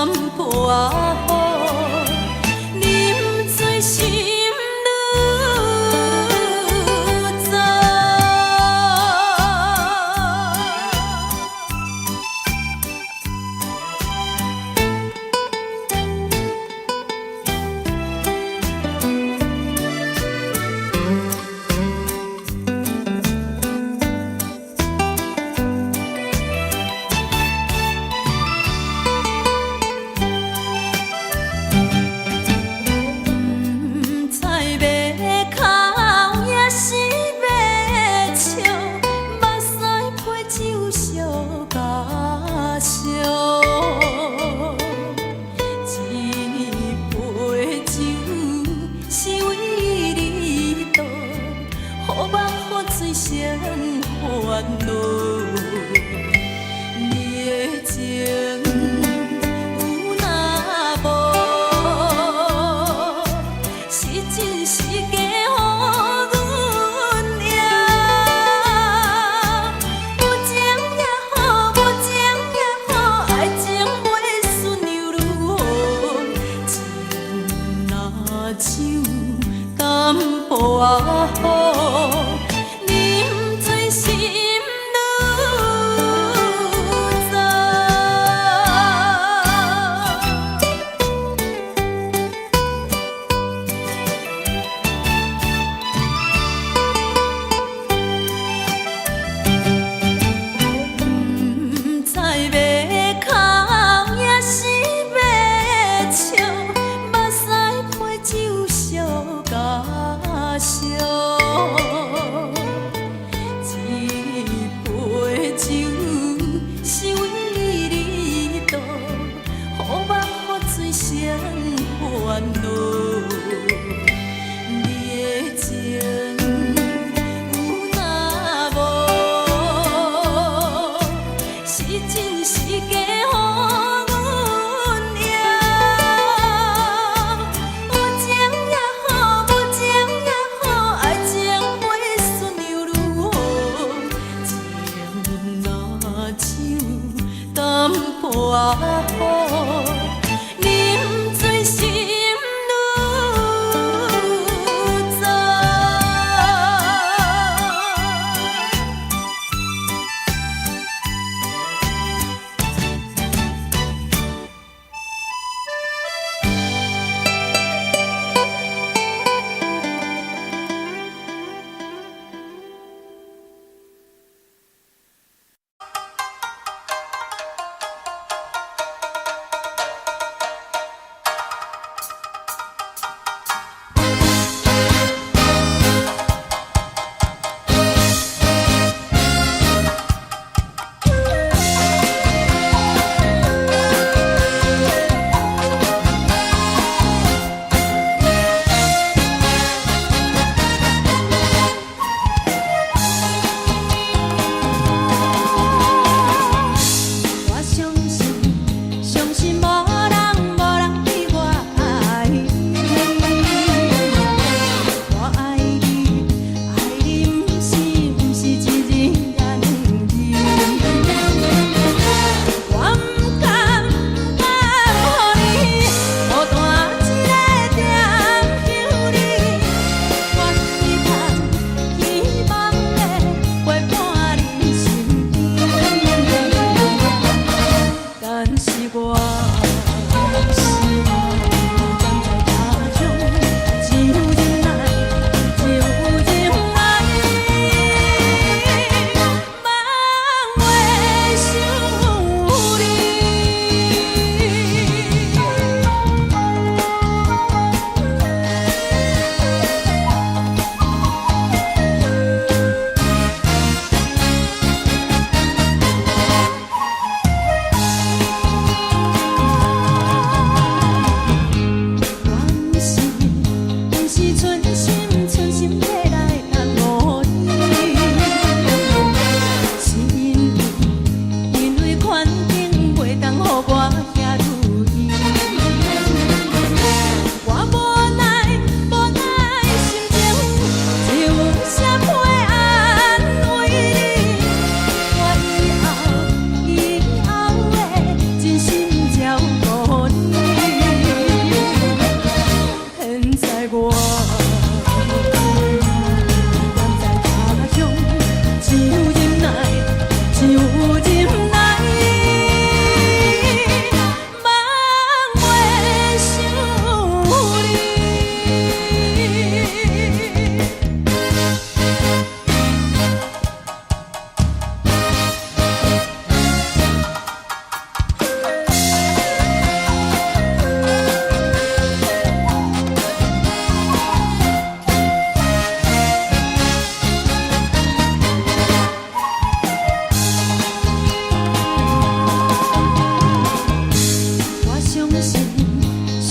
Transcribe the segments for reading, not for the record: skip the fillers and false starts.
我好，啉醉心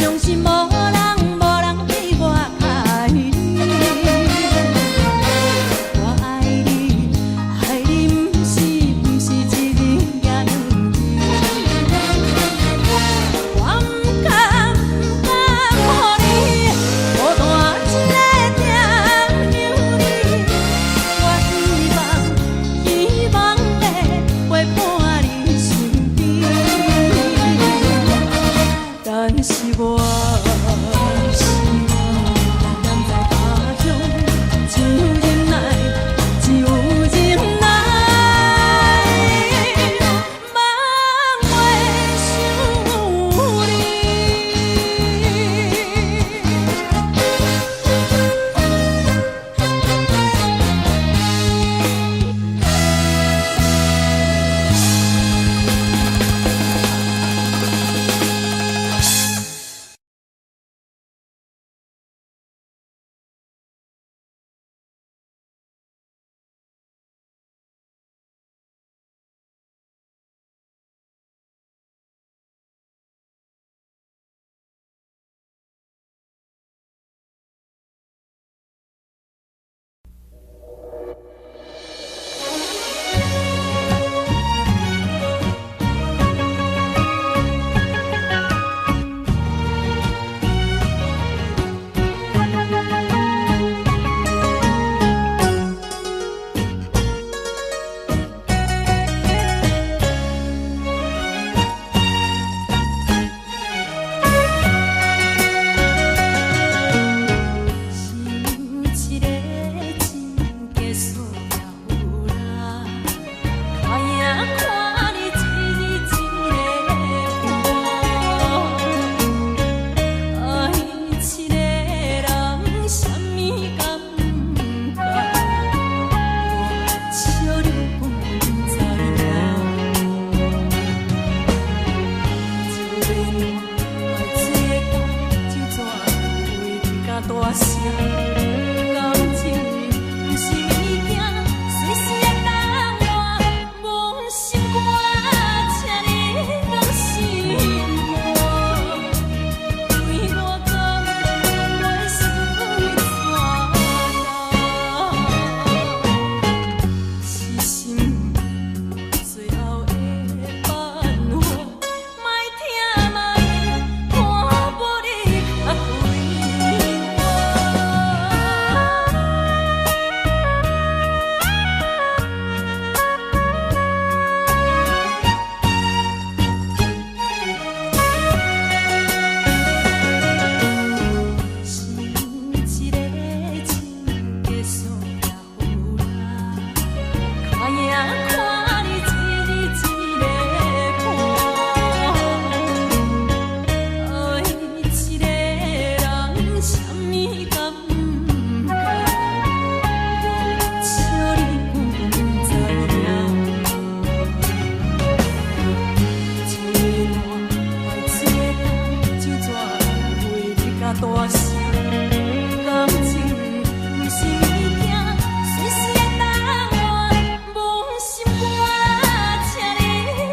相信无人比我较你。我爱你，爱你不是一日也两日。我不敢予你孤单一个定留你。我希望要陪伴你身边，但是我心难在他乡，只有忍耐，只有忍耐，梦袂想大声，感情不是物件，随时会当换。无心肝，请你放心我，对我讲袂想怎样，是心最后的办法，莫听莫言，看无你较贵。大声，感情不是物件，随时会当换。无心肝，请你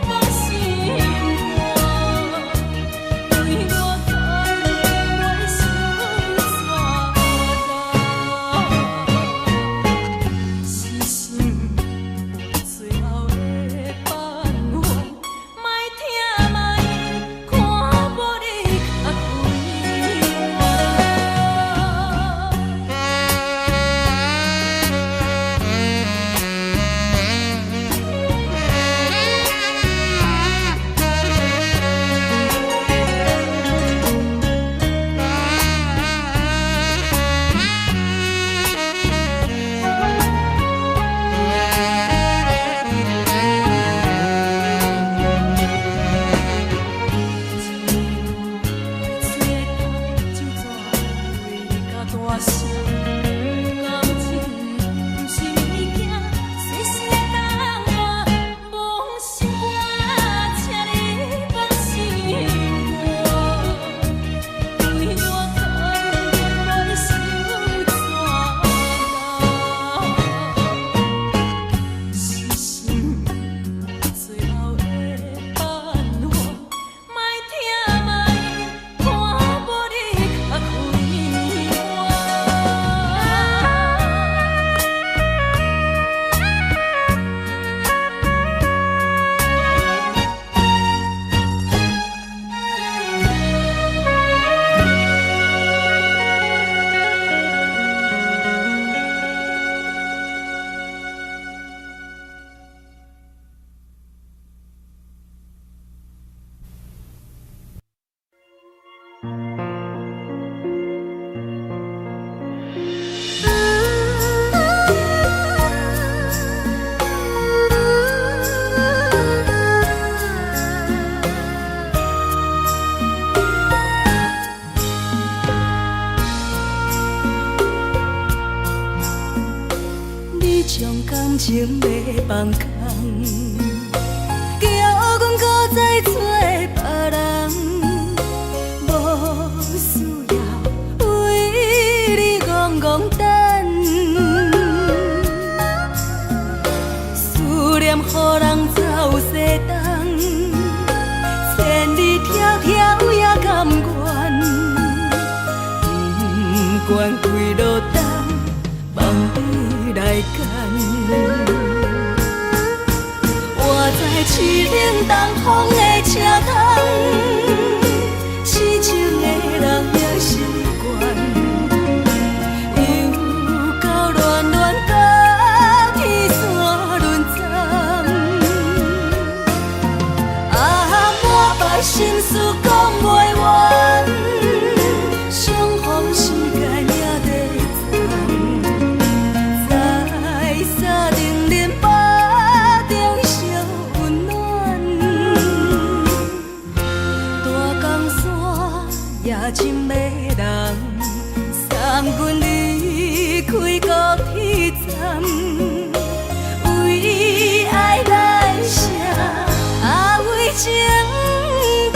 放心我，对我讲袂想怎样，是心最后的办法，莫听莫言，看无你较贵。感情要放空，叫阮搁再找别人，无需要为你戆戆等。思念予人走西东，千里迢迢也甘愿，不管几路灯，梦你来牵。我在市顶东风的车窗，痴情的人也习惯，又到乱乱甲天线轮转。啊，满腹心事讲袂完，相逢时间也在藏，在沙定林巴中烧温暖。大江山也真迷人，送阮离开高铁站，为爱来写为情重。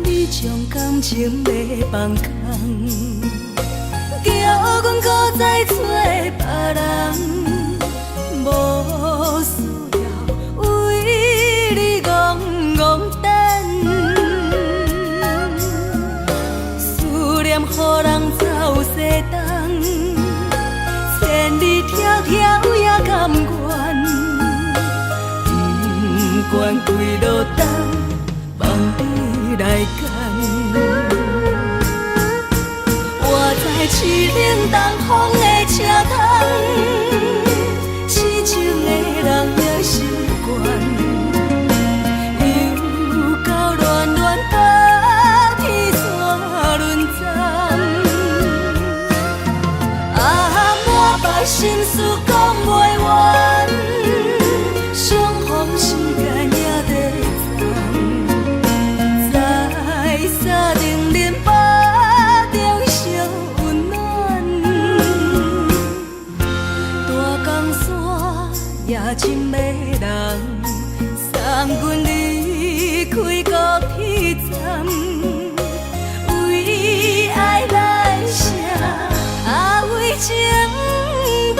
你将感情要放空，叫阮搁再找别人，无需要为你戆戆等。思念予人走西东，千里迢迢也甘愿，不管几路灯，梦你来牵。我在市顶东风的车窗，痴情的人也习惯，又到乱乱甲天线轮转。啊，满腹心事讲袂完，相逢时间也在藏，在沙定林巴中烧温暖。大江山也真迷人，送阮离开高铁站，为爱来写为情重。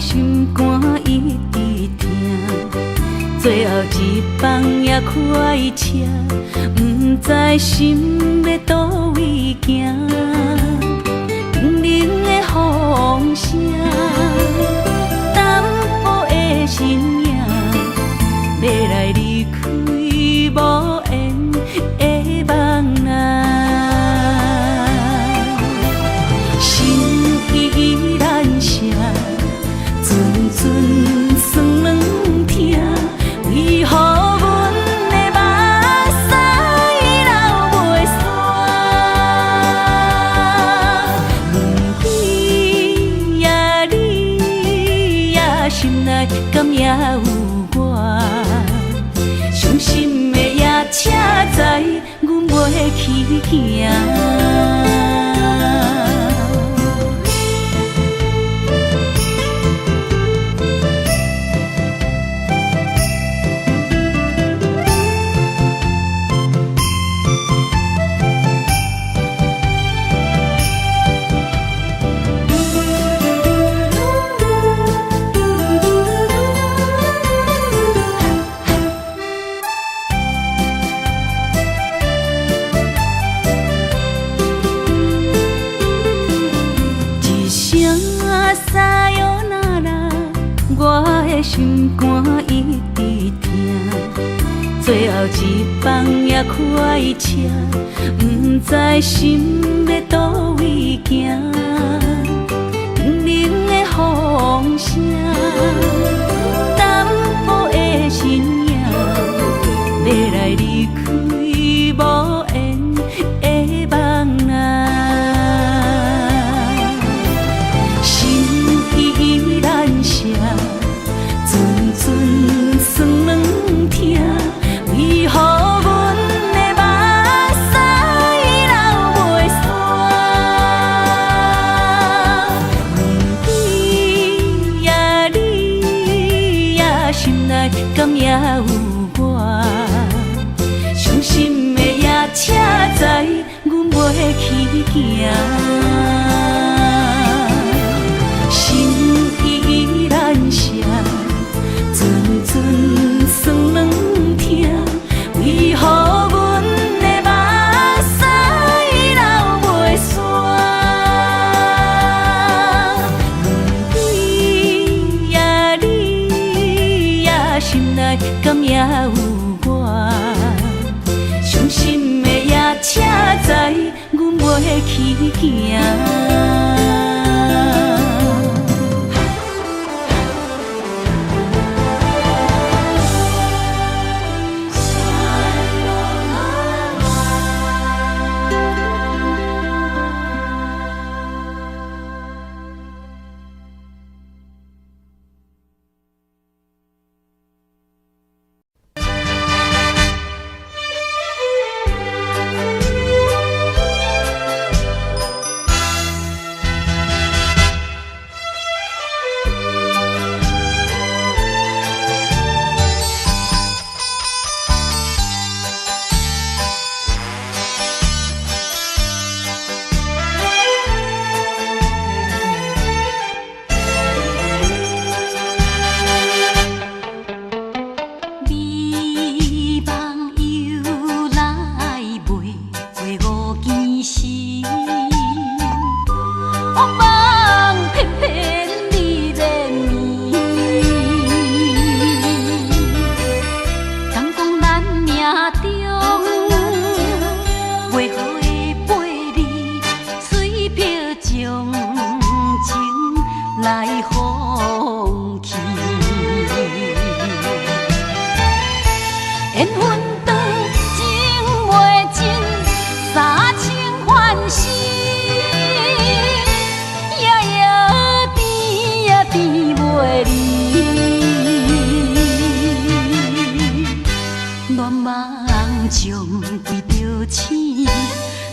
心肝一直疼，最后一放也开车，不知心要倒位行。冷冷的风声，淡薄的身影，要来离开无缘的梦啊，心依然声。阵阵酸软疼，为何阮的梦也有我，伤心的也车载，阮袂去行。心肝一直疼，最后一放也开车，不知心要倒位行。冷冷的风声，淡薄的身影，要来离开无缘的梦啊，心依然舍。阵酸软疼，为何阮的目屎流袂煞？你呀你呀，心内敢也有我？伤心的夜车载，阮袂去行。心依然舍。阵酸软疼，为何阮的目屎流袂煞？你呀你呀，心内敢也有我？伤心的夜车载，阮袂去行。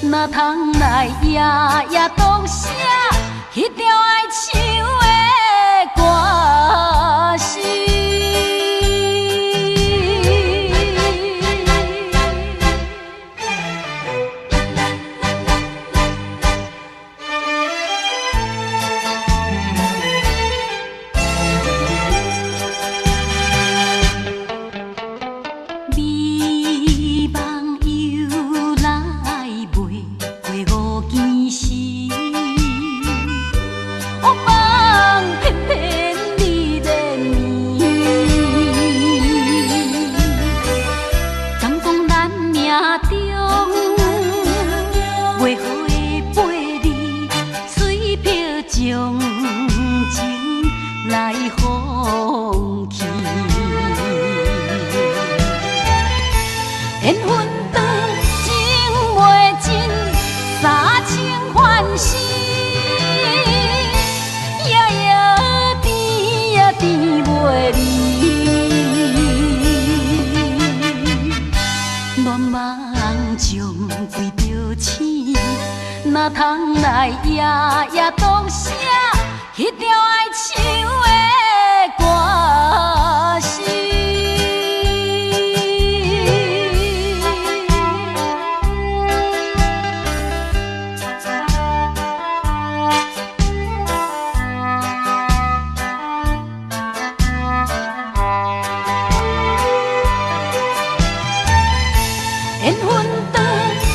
哪通来夜夜读写迄条爱唱的歌词？夜夜甜甜袂离。为着醒，哪通来夜夜当声迄条爱唱的歌声。缘分长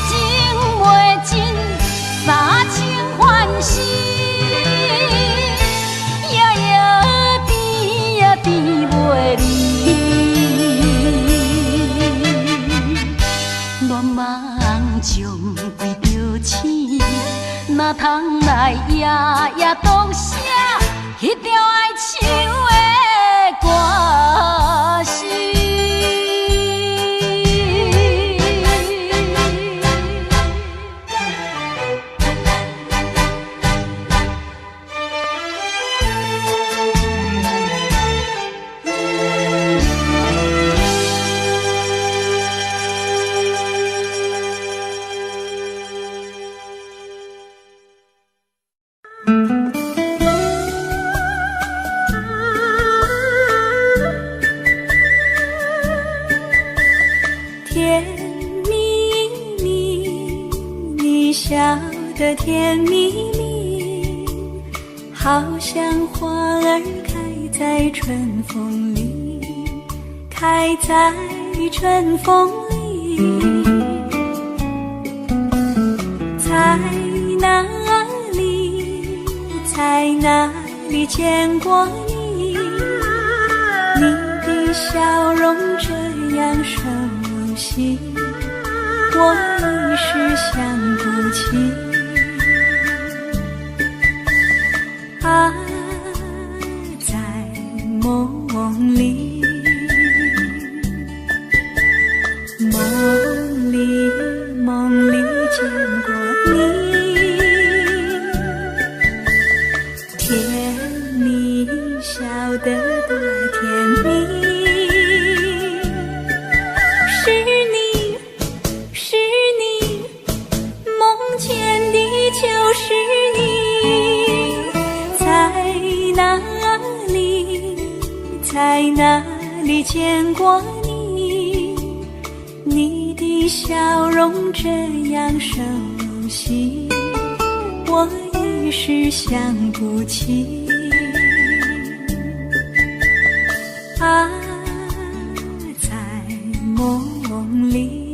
情袂尽，三情换死，夜夜甜呀甜袂离。恋梦中为着醒，哪通来夜夜当声迄条爱唱的歌声。的甜蜜蜜，好像花儿开在春风里，开在春风里。在哪里，在哪里见过你？你的笑容这样熟悉，我一时想不起。啊，在梦里，梦里见过你，甜蜜笑得多甜蜜。是你，梦见的就是你。在哪里见过你？你的笑容这样熟悉，我一时想不起。啊，在梦里。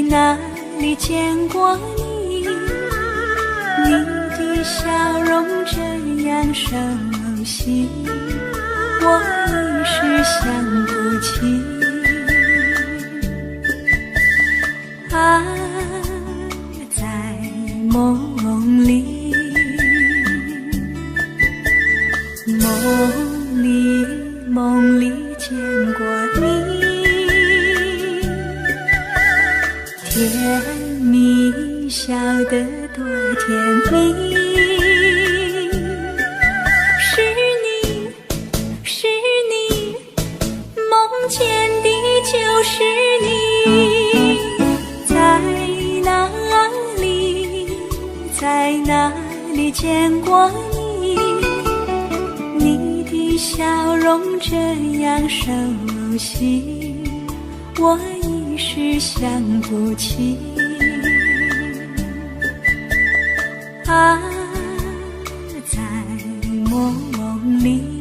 哪里见过你？你的笑容这样熟悉，我一时想不起。啊，在梦里，梦里见过你。甜蜜笑得多甜蜜，是你，梦见的就是你。在哪里见过你？你的笑容这样熟悉，我一时想不起。啊，在梦里。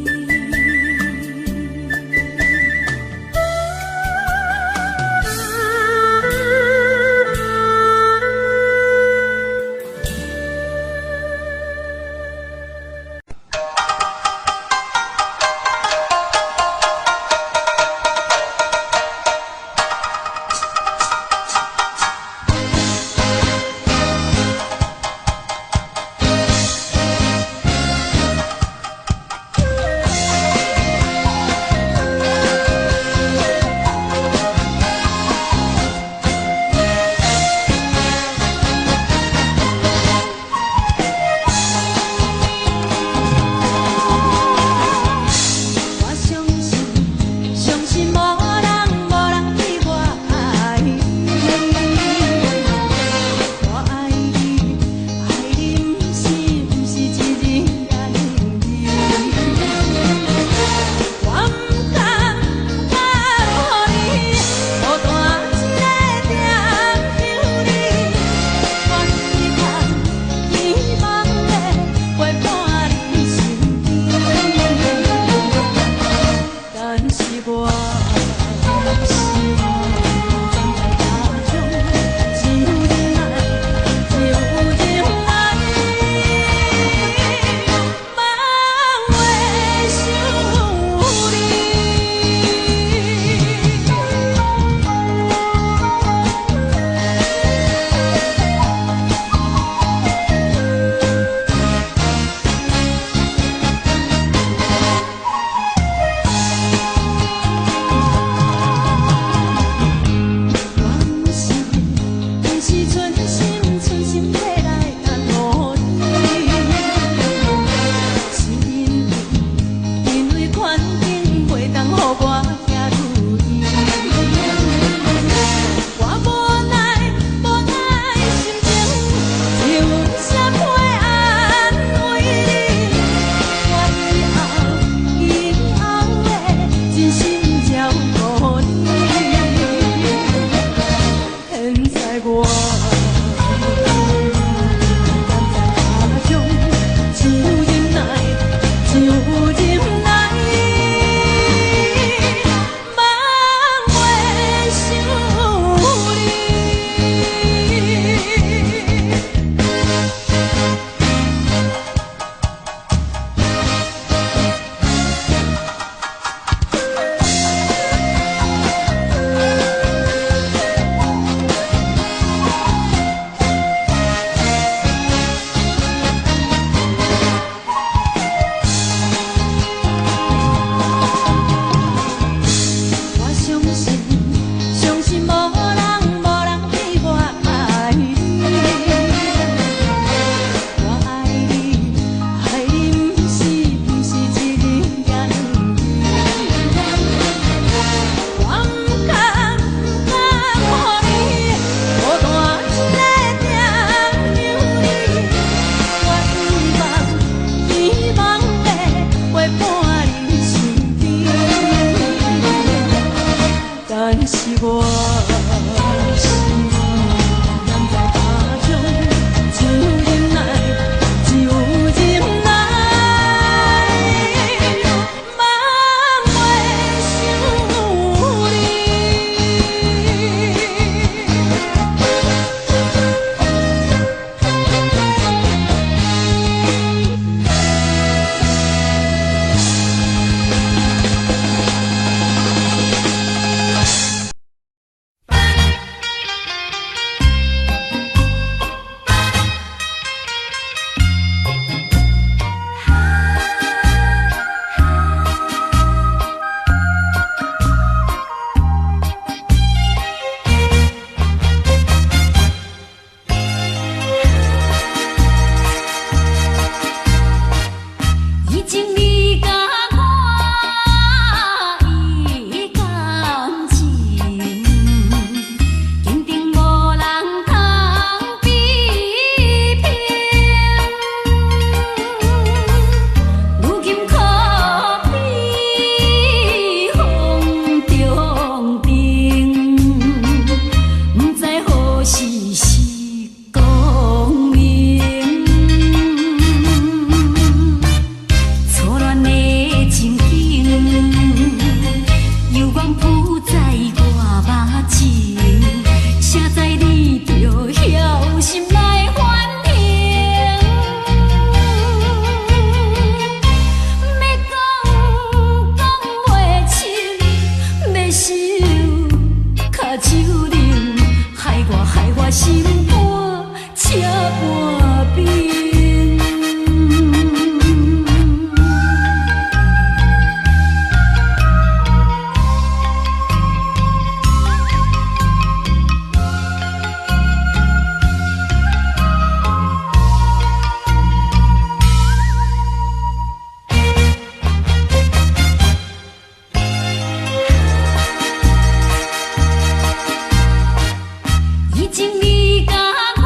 是我心，难在他乡，只有忍耐，只有忍耐，望袂想心肝车半冰。已经你甲我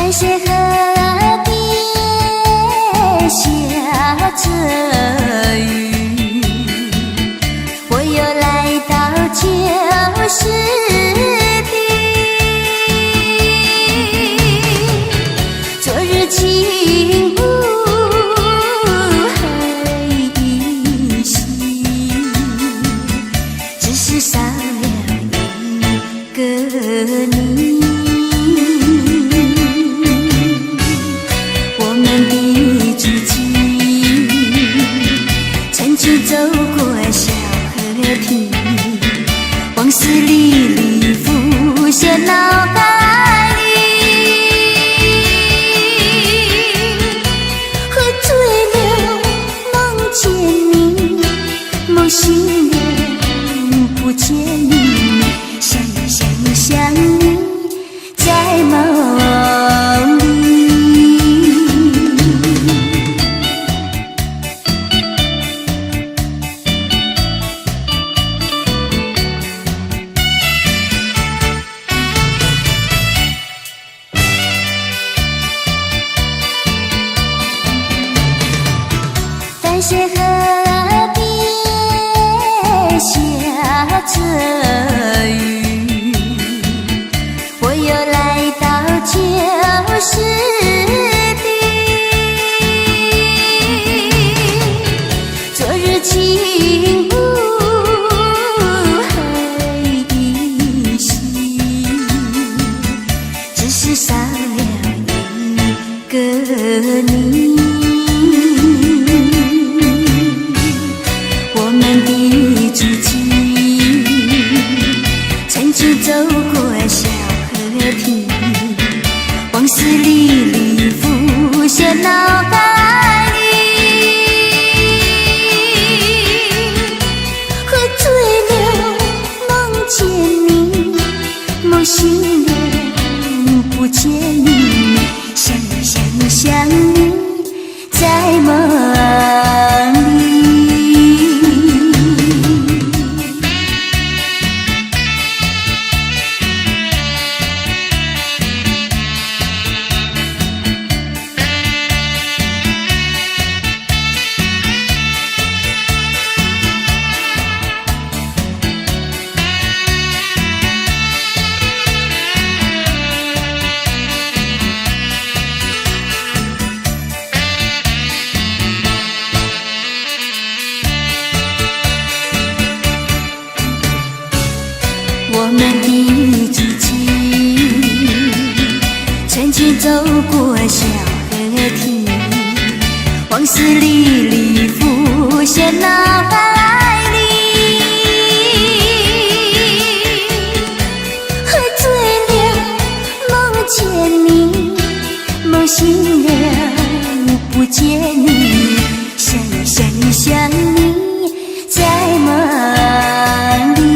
淡水河边下着雨，我又来到旧时地。昨日轻雾还依稀，只是少了一个你。走过小河堤，往事历历浮现脑海里。喝醉了，梦见你，梦醒了，不见你，想你，在梦里。淡水河边下着雨，我又来到旧时地。昨日轻雾还依稀，只是少了一个你。曾经走过小河堤，往事历历浮现脑海里。喝醉了，梦见你，梦醒了，不见你，想你，在梦里。我们的足迹，曾经走过小河堤，往事历历浮现脑海里。喝醉了，梦见你，梦醒了，不见你，想你，在梦里。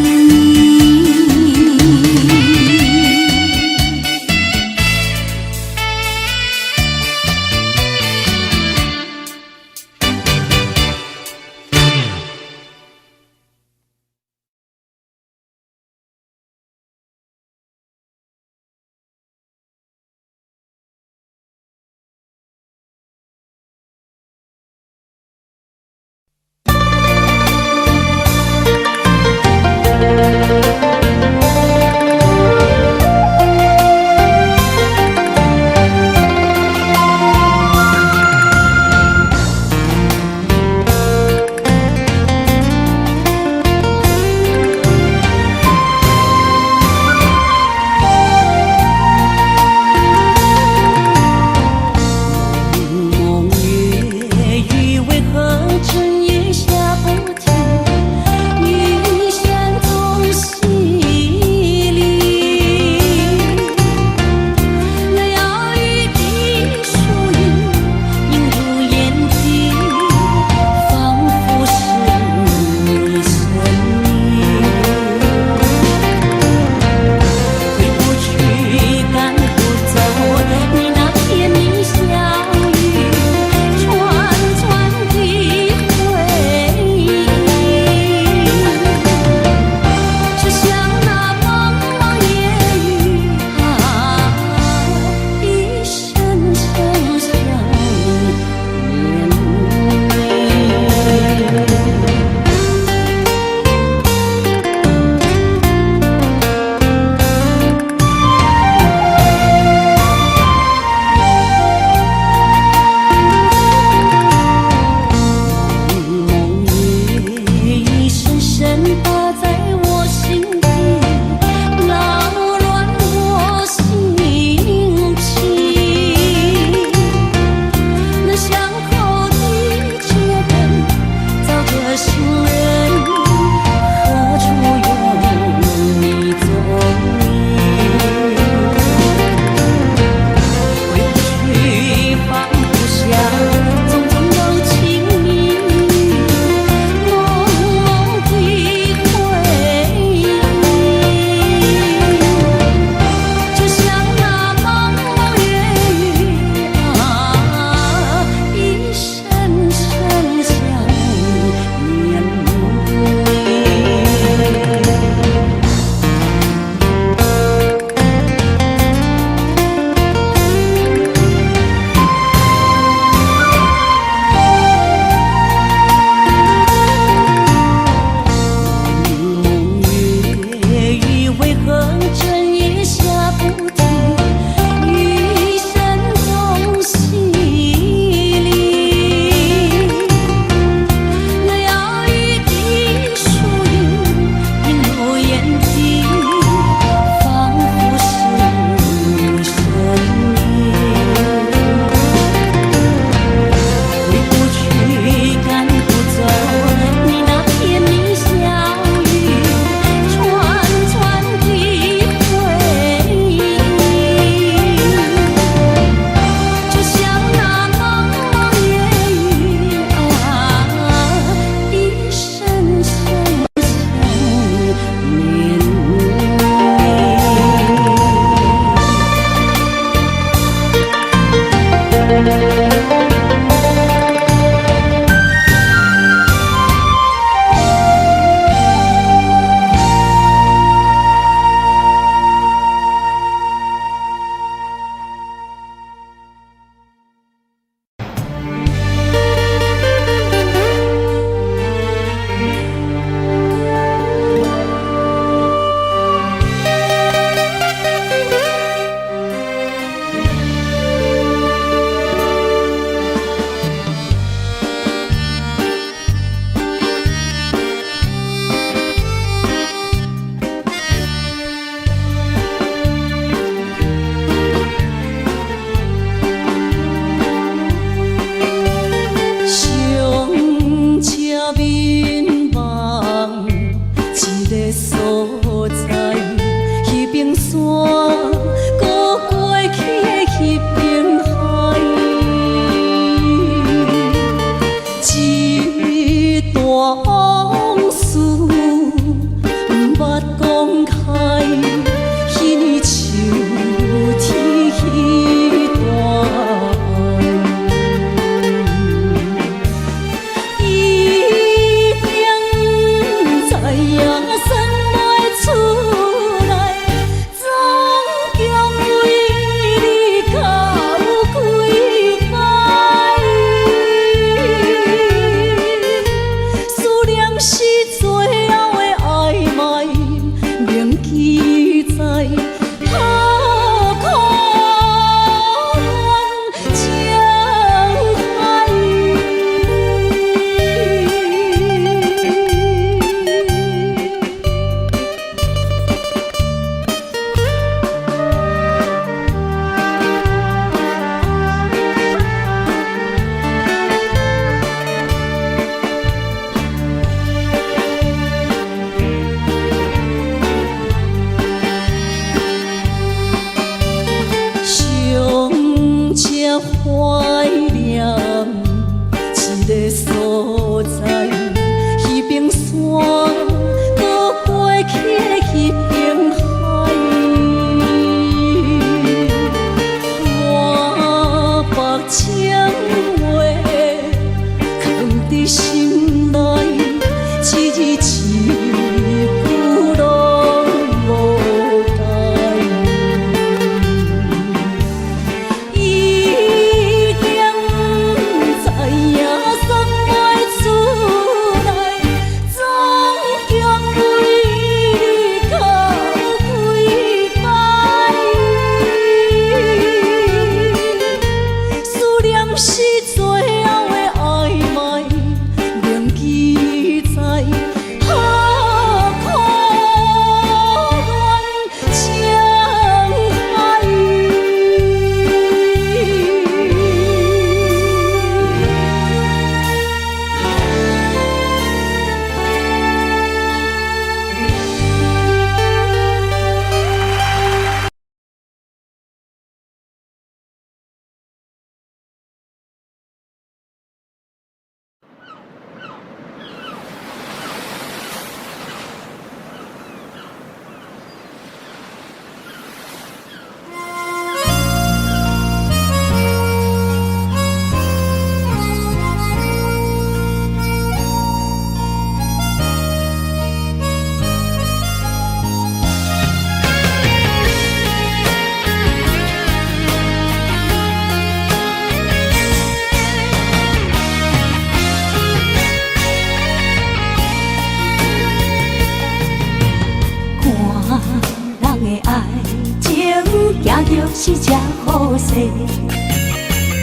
是这好势，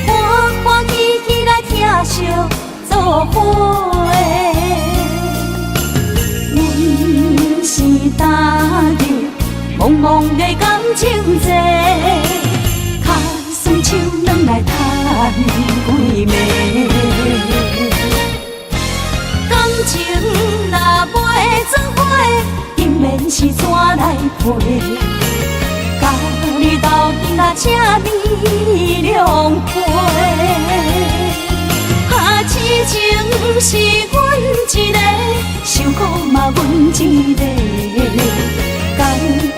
欢欢喜喜来疼惜做伙。阮是踏入茫茫的感情债，脚酸手软来赚几暝。感情若袂做伙，永免是怎来陪？甲你斗阵啊，请你谅解。啊，痴情是阮一个，受苦嘛阮一个，敢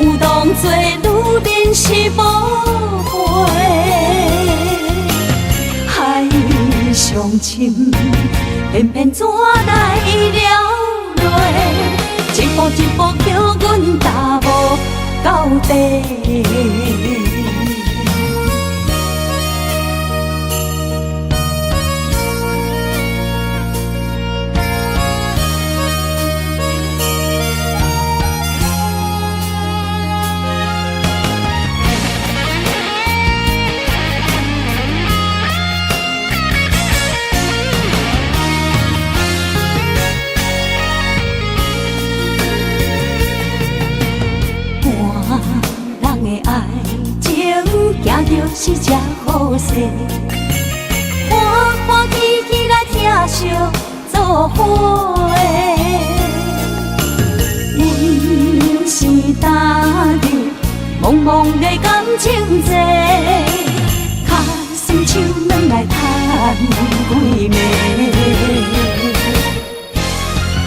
有当作女人是无悔？海上深，偏偏怎来了落？一步一步叫阮踏无到底。行着是这好势，欢欢喜喜来疼惜做伙。阮是踏入茫茫的感情债，脚酸手软来赚几暝。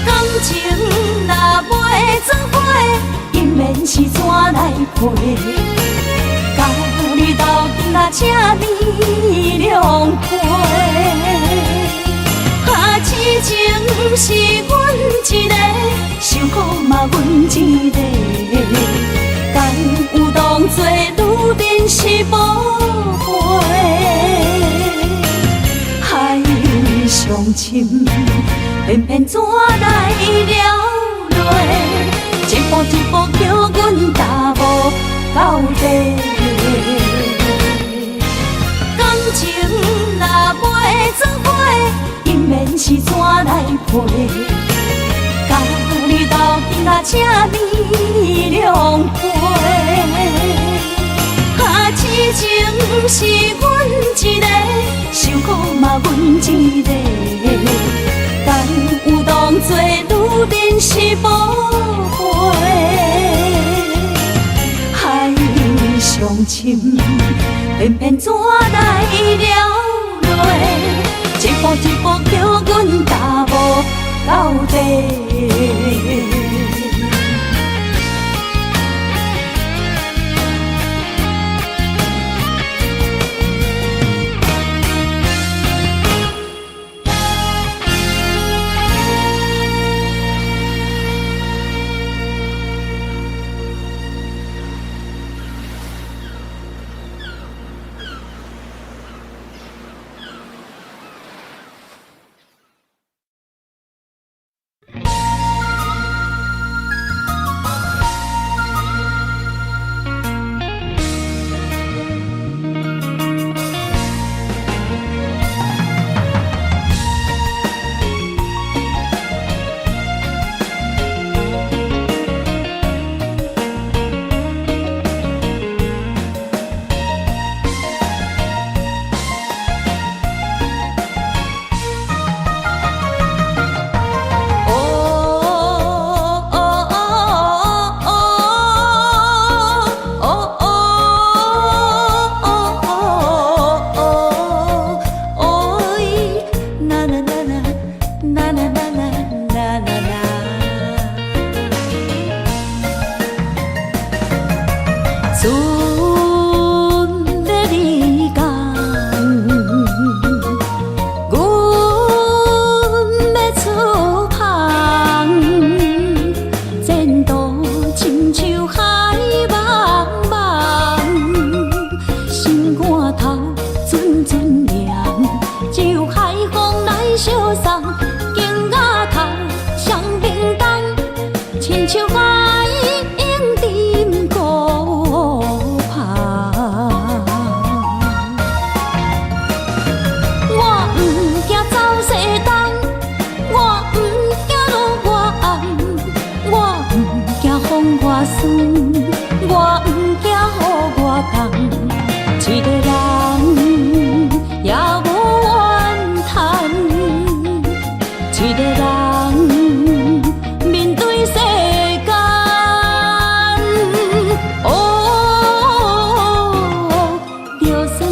感情若袂做伙，永免是怎来陪？甲你斗阵啊，请你谅解。啊，痴情是阮一个，受苦嘛阮一个，敢有当作女人是无悔？海上深，偏偏怎来了落？一步一步叫阮踏无到底。感情若袂做伙，永免是怎来陪？甲你斗阵啊，请你谅解。啊，痴情是阮一个，受苦嘛阮一个，敢有当作女人是无悔？海上深，偏偏怎来了落？一步一步叫阮踏无到底。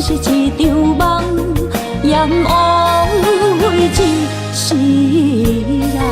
是一场梦，阎王为一世人。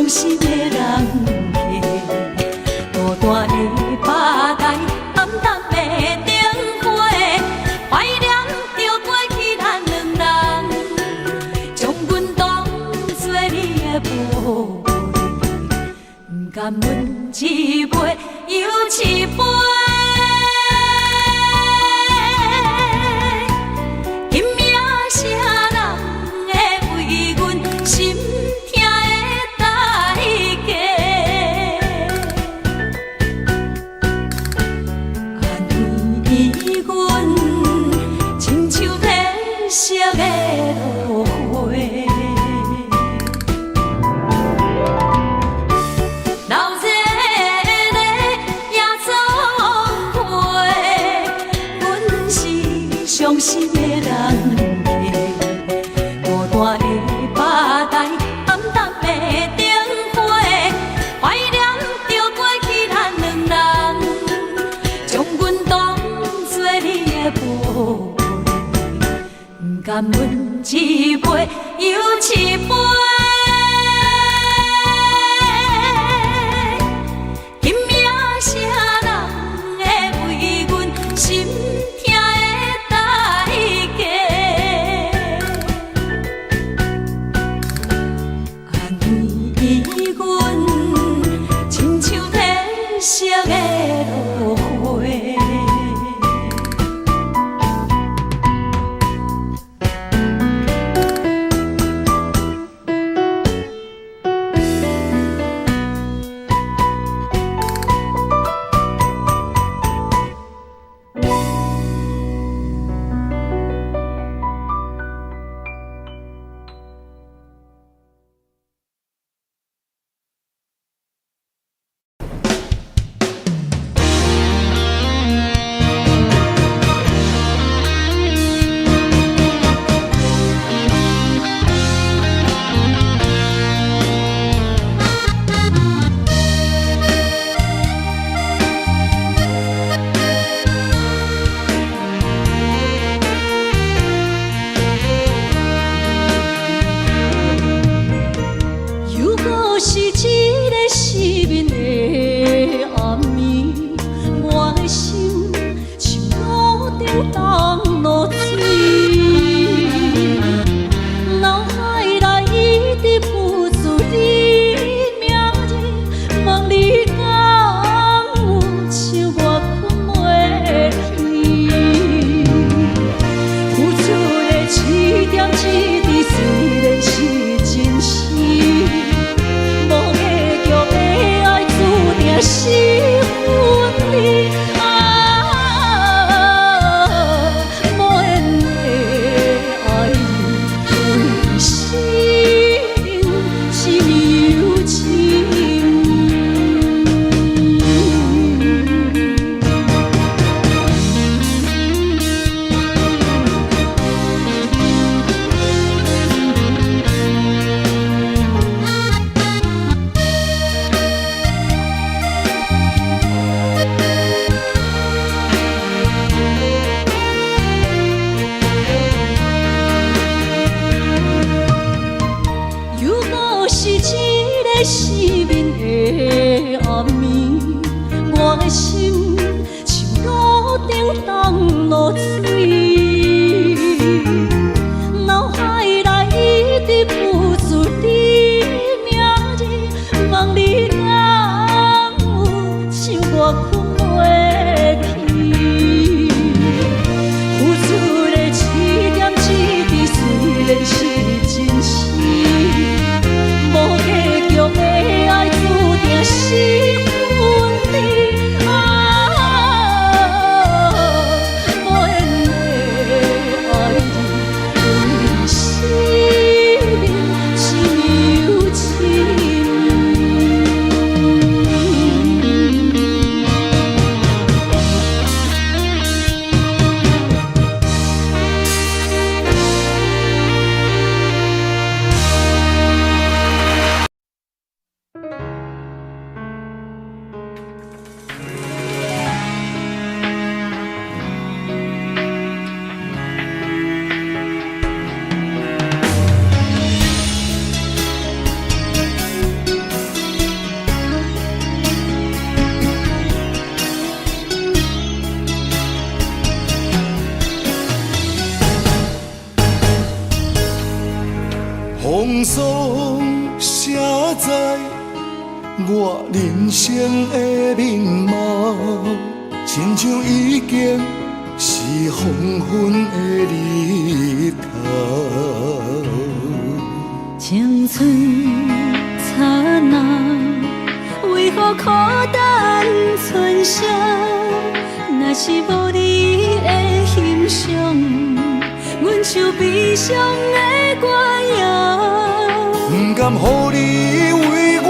伤心的人客，孤单的巴台，暗淡的灯花，怀念着过去咱两人，将阮当作你的宝贝，不甘阮一杯又一杯。伤心的人客，孤单的巴台，暗淡的灯花，怀念着过去咱两人，将阮当作你的宝贝，不甘阮一杯又一杯。今夜啥人会为阮心痛的色的落花，失眠的暗暝，我的心像路顶冻落水，脑海内一直浮出你名字，望你敢有像我困袂去，付出的一点一滴虽然是真实。无结局的爱，注定是分离。无缘风霜写在我人生的面貌，亲像已经是黄昏的日头。青春刹那，为何孤单存剩？若是无你的欣赏，阮像悲伤的歌谣。不甘予你为我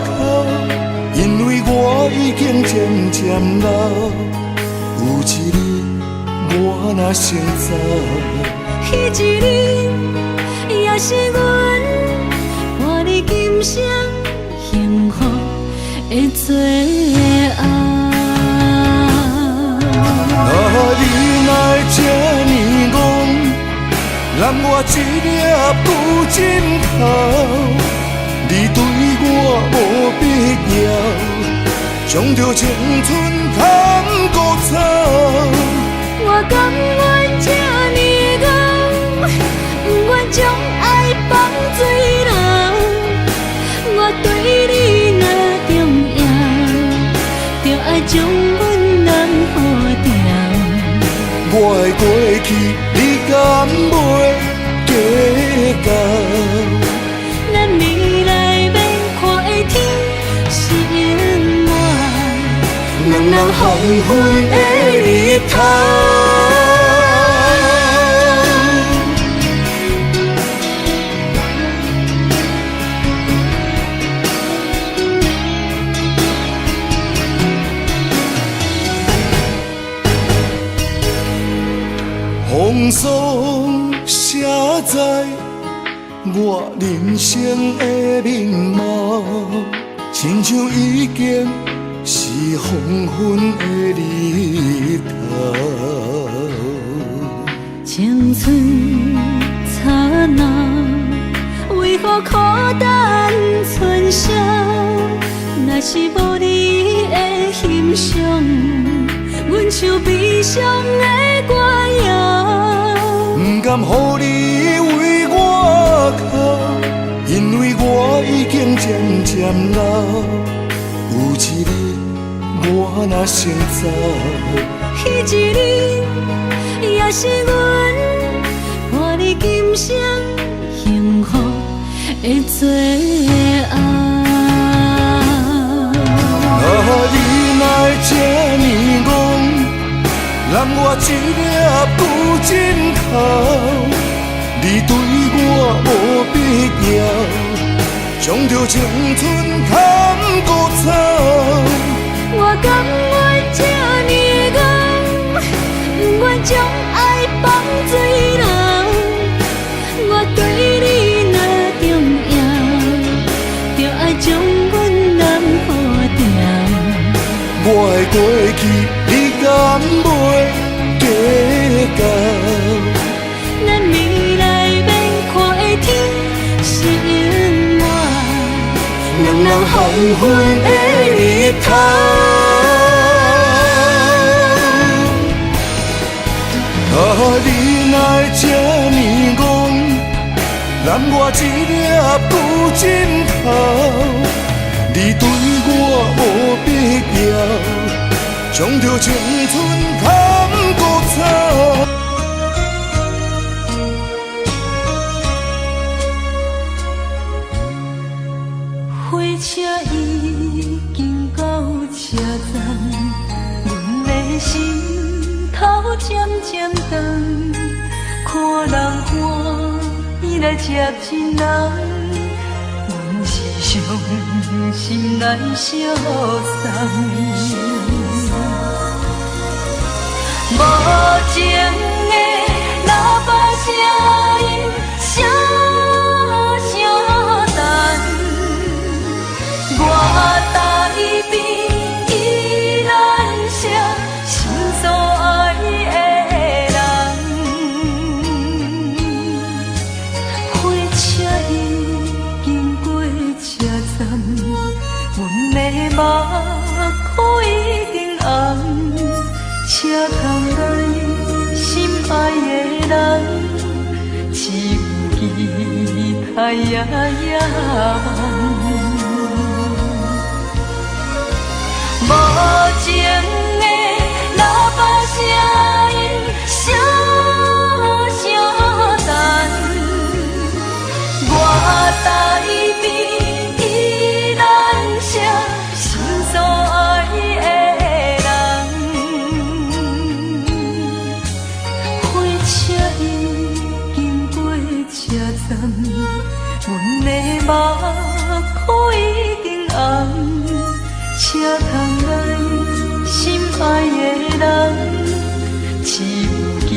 哭，因为我已经渐渐老。有一日我若先走，彼一日也是阮伴你今生幸福的最后。你来这呢戆，揽我一粒不枕头。你对我无必要，将着青春通孤草。我甘愿这呢戆，不愿将爱放水流。我对你若重要，就爱将阮人付掉。我的过去，你敢袂计较？咱未来要看的天是永远，两人黄昏的日头。风霜写在我人生的面貌，亲像已经是黄昏的日头。青春刹那，为何孤单存剩？若是无你的欣赏，阮像悲伤的歌谣。不甘予你为我哭，因为我已经渐渐老。有一日我若先走，彼一日也是阮伴你今生幸福的最后。你来这呢戆，揽我一粒不枕头。你对我无必要，将着青春通孤草。我甘愿这呢戆，不愿将爱放水流。我对你若重要，就爱将阮人付掉。我的过去，你敢袂计较？咱未来要看的天是永远，两人黄昏的日头。你来这呢戆，揽我一粒不枕头。你对我无必要，将着青春通孤草。火车已经到车站，阮的心头渐渐长，看人欢喜来接亲人，阮是伤心来消散。无情的喇叭声音，声声淡。我台边依然剩心所爱的人，火车已经过车站，阮的目眶已经红，车窗内心爱太阳。无情的喇叭声音，声声淡。我台边依然写心所爱的人，火车已经过车站，阮的目眶已经红。车窗内心爱的人，只有期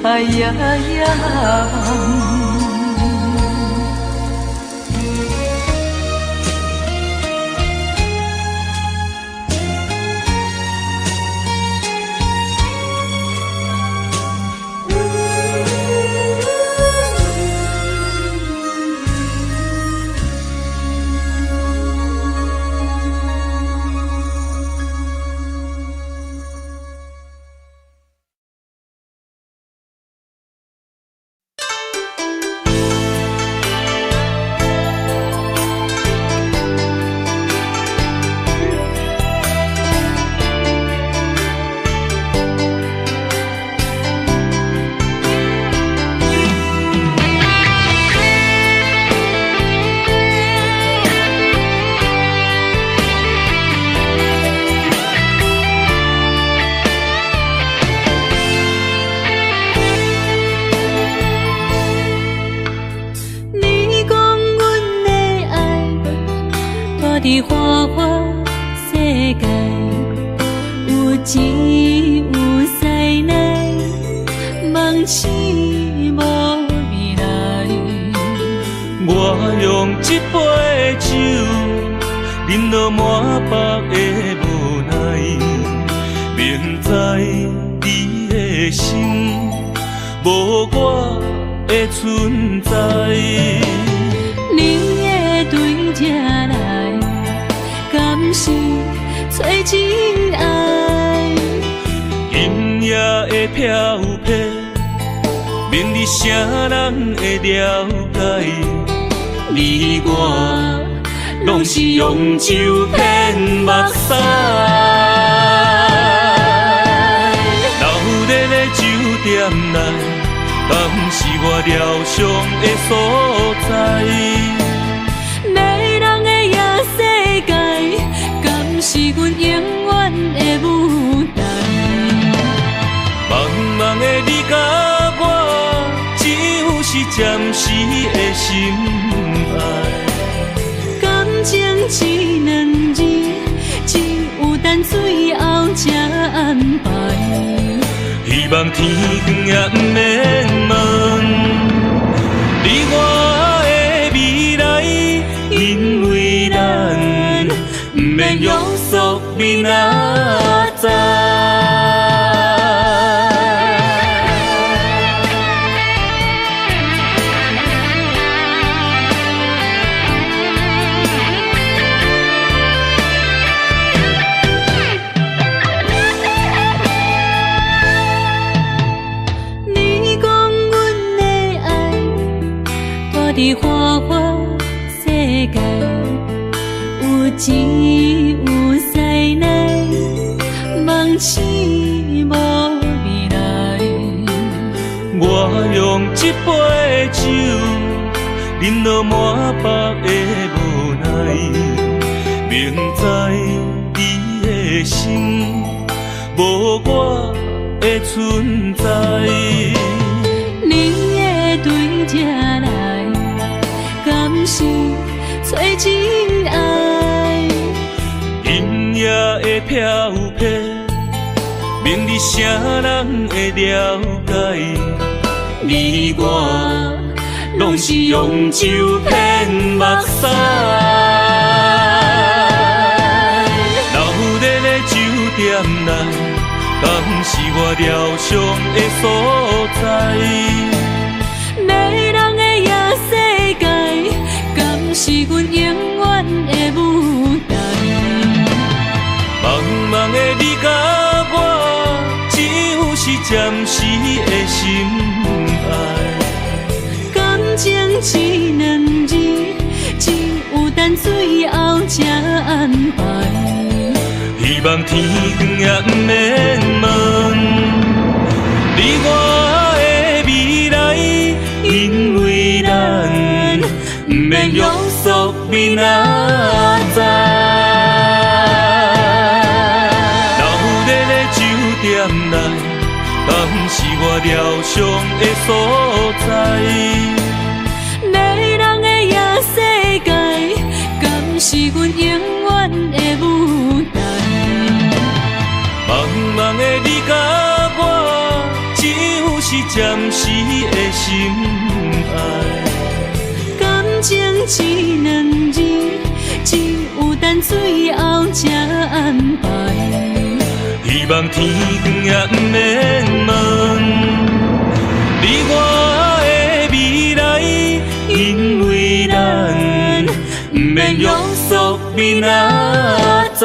待夜夜。伫花花世界，有钱有西来，梦醒无未来。我用一杯酒，饮落满腹的无奈，明知你的心无我的存在。你的对这来，敢是找真爱？今夜的飘泊，明日啥人会了解？你我拢是用酒骗目屎，流热的酒店内，敢是我疗伤的所在？迷人的夜世界，敢是阮永远的舞台？茫茫的你甲我，只有是暂时的心爱。感情只两字，只有等最后才安排。希望天光也不免问，你我的未来，因为咱不免约束明仔载。伫花花世界，有钱有西来，梦醒无未来。我用一杯酒，饮落满腹的无奈，明知你的心无我的存在。你的对这来，敢是找真爱？今夜的飘泊，明日啥人会了解？你我拢是用酒骗目屎，流热的酒店内，敢是我疗伤的所在？迷人的夜世界，敢是阮永远的舞台？茫茫的你甲我，只有是暂时的心爱。感情只望天光也不免问，你我的未来，因为咱不免约束明仔载。老日的酒店内，敢是我疗伤的所在？迷人的夜世界，敢是阮永远的舞台？茫茫的你甲我，只有是暂时的心爱。感情只两字，只有等最后才安排。希望天光也不免问，你我的未来，因为咱不免约束明仔载。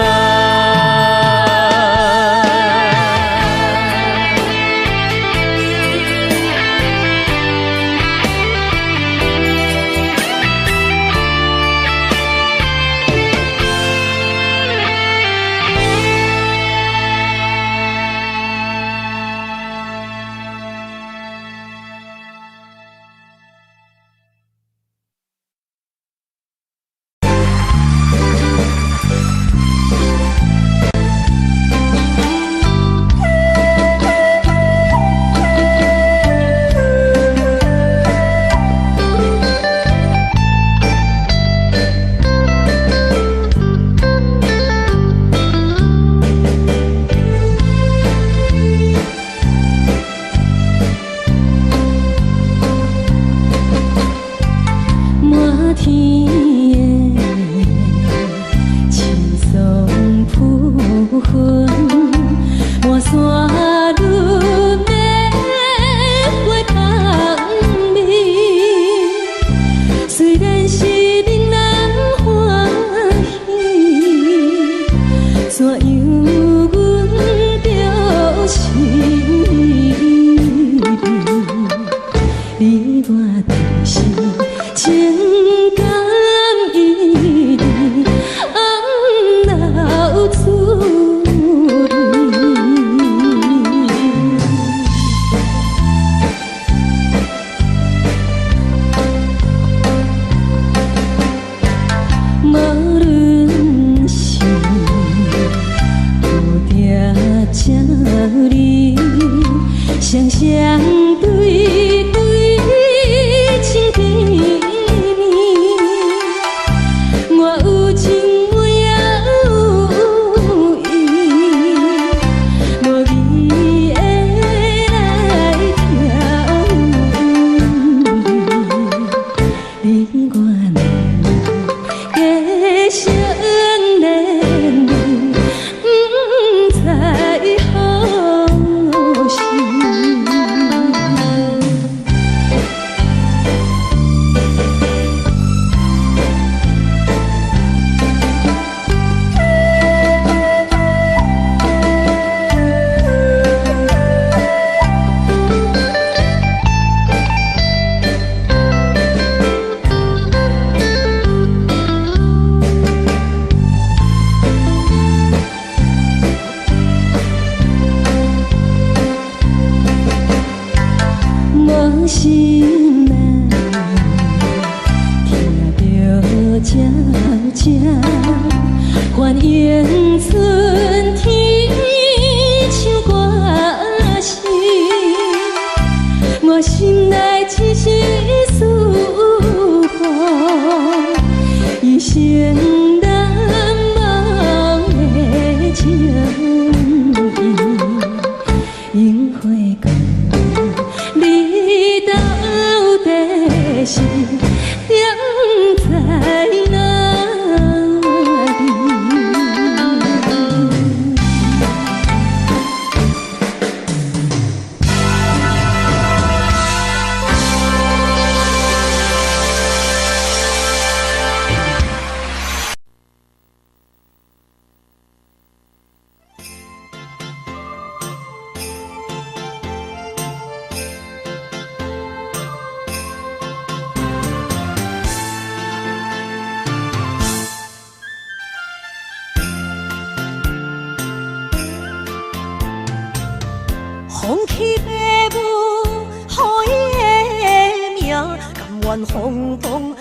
管轰动，予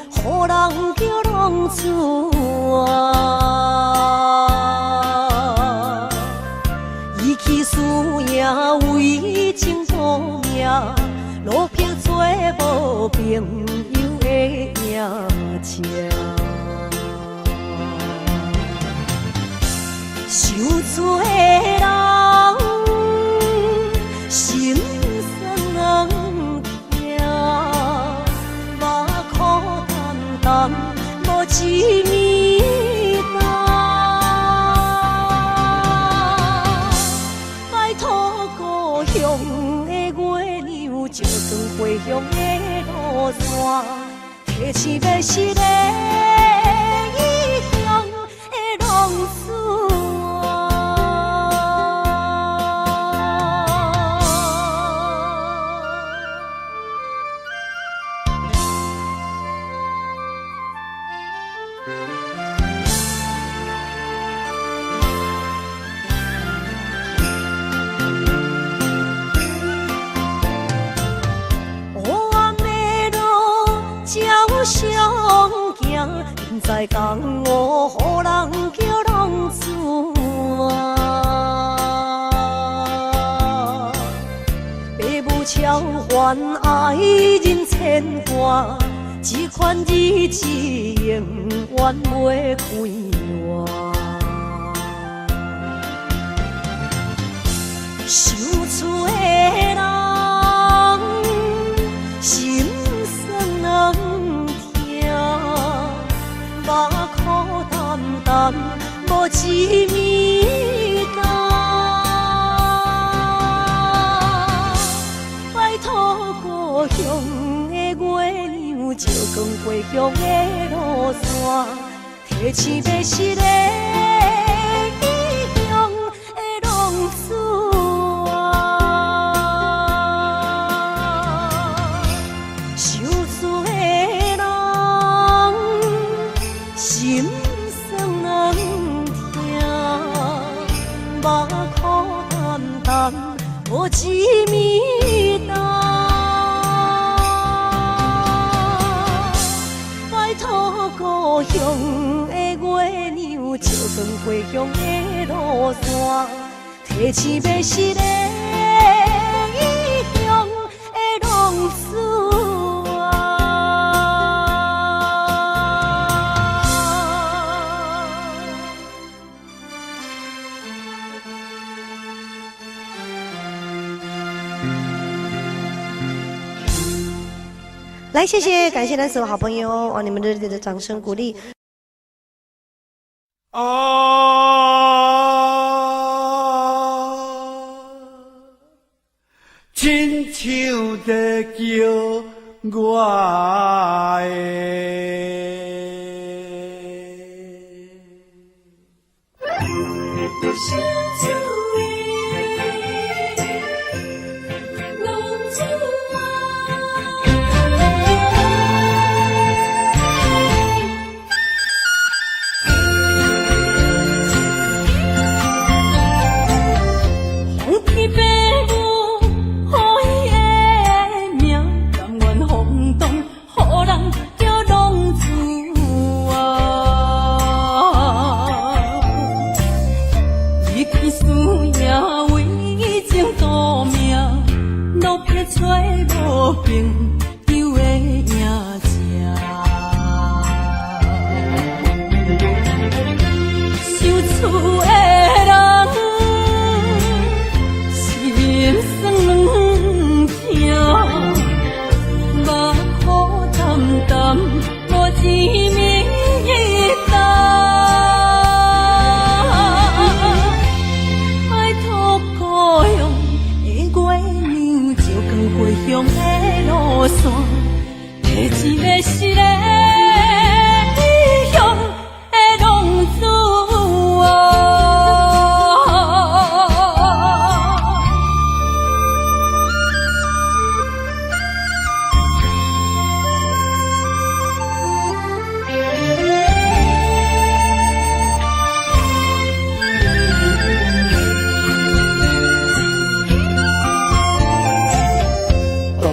人叫浪子啊！伊去输赢为情赌命，路撇做无朋友的赢家。受罪的人心酸痛，目眶淡淡无一面红。拜托故乡的月亮，照光回乡的路线，提醒要是个异乡的浪子。在江湖，予人叫浪子啊！父母超还爱人牵挂，这款日子永远袂开换。受罪的人心酸目眶淡淡，无一面红。拜托故乡的月亮，照光回乡的路线，提醒要是个异乡的浪子啊！受罪的人心酸痛，目眶淡淡无一面红。拜托故乡的月亮，照光回乡的路线，提醒要是个异乡的浪子啊！来，谢谢，感谢咱所有好朋友哦，你们热烈的掌声鼓励。亲像在叫我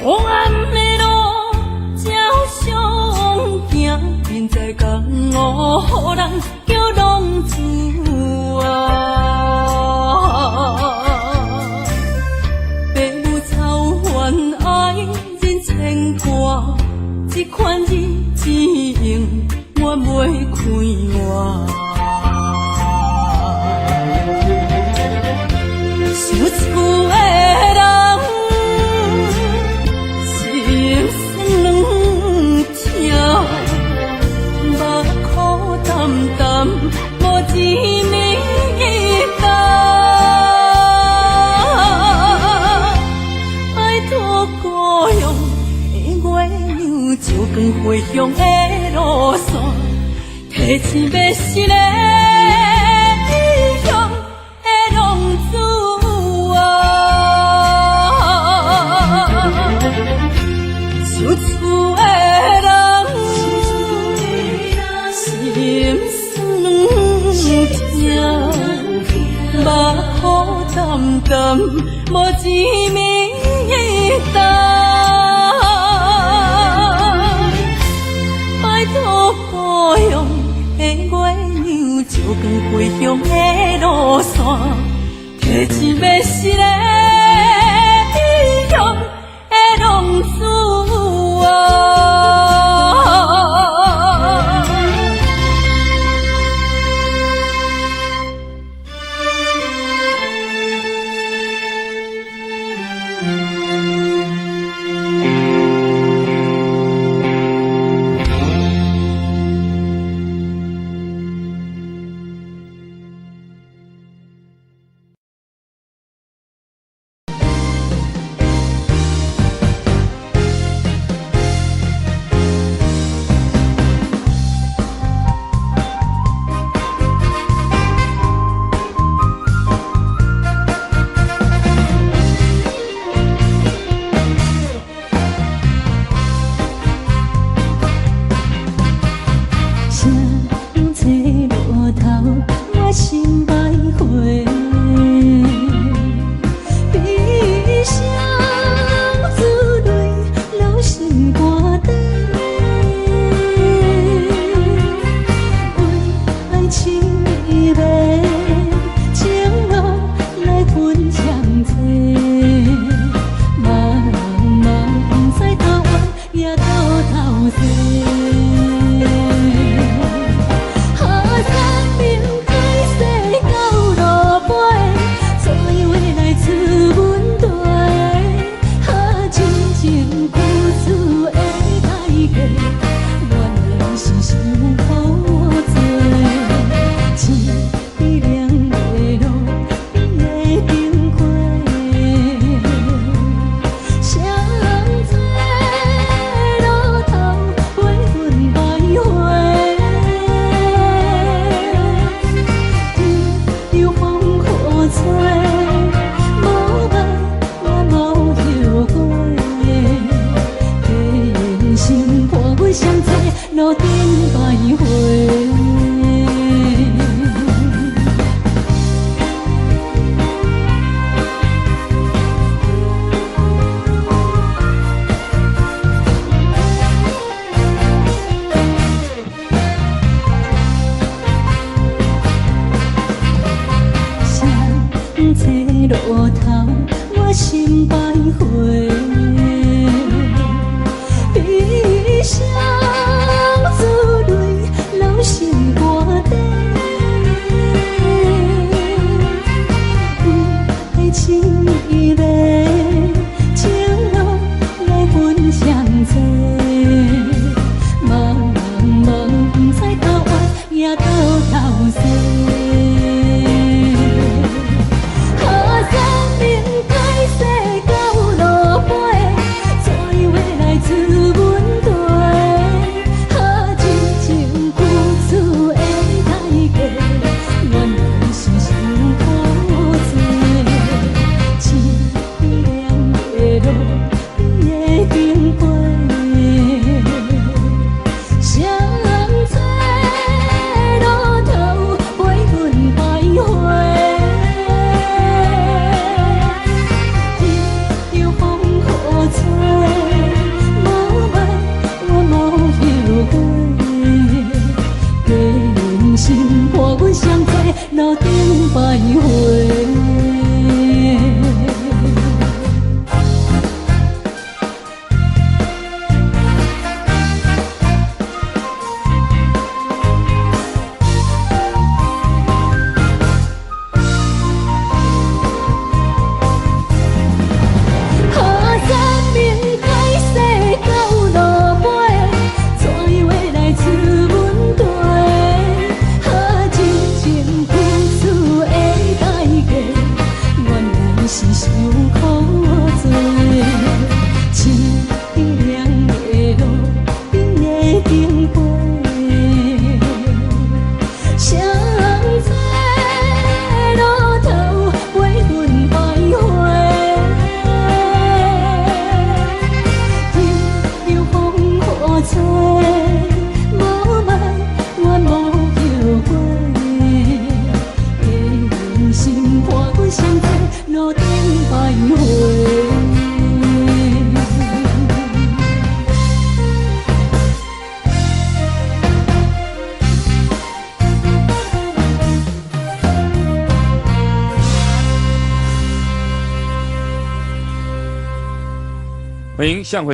黑暗的路，照予人叫浪子啊！父母操烦爱人牵挂，这款日子用我袂开活。想厝的人，心酸两条，目苦淡淡，无滋味干。拜托故乡的月亮，照光回乡的路线，提醒要是个异乡的浪子。想厝的人，心酸两条，目苦淡淡，无滋味干。拜托故乡的月亮，照光回乡的路线，提醒要是个异乡的浪子啊！百回。欢迎向回。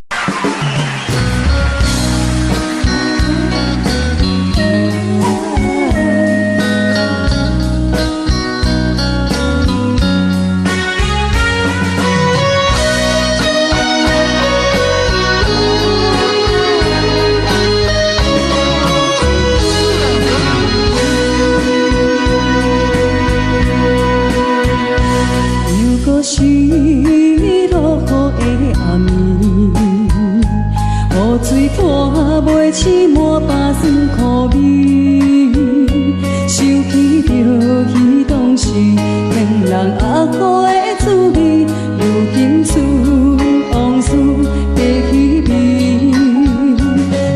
袂起满巴酸苦味，想起着彼当时骗人压苦的滋味，如今思往事白稀微，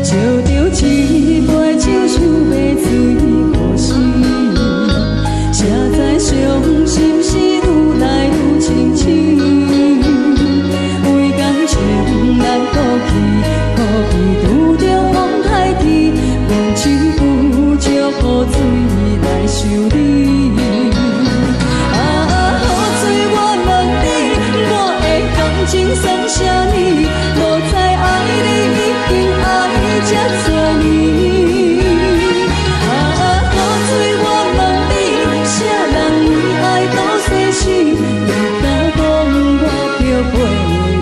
烧着一杯酒，想要醉过时，谁知伤心事愈来愈清醒，为感情来倒去，可比拄着风海天，阮只有借雨水来修理。啊，雨水我问你，我的感情算啥呢？无知爱你已经爱这多年。啊，雨水我问你，啥人为爱都生死？你敢讲我着陪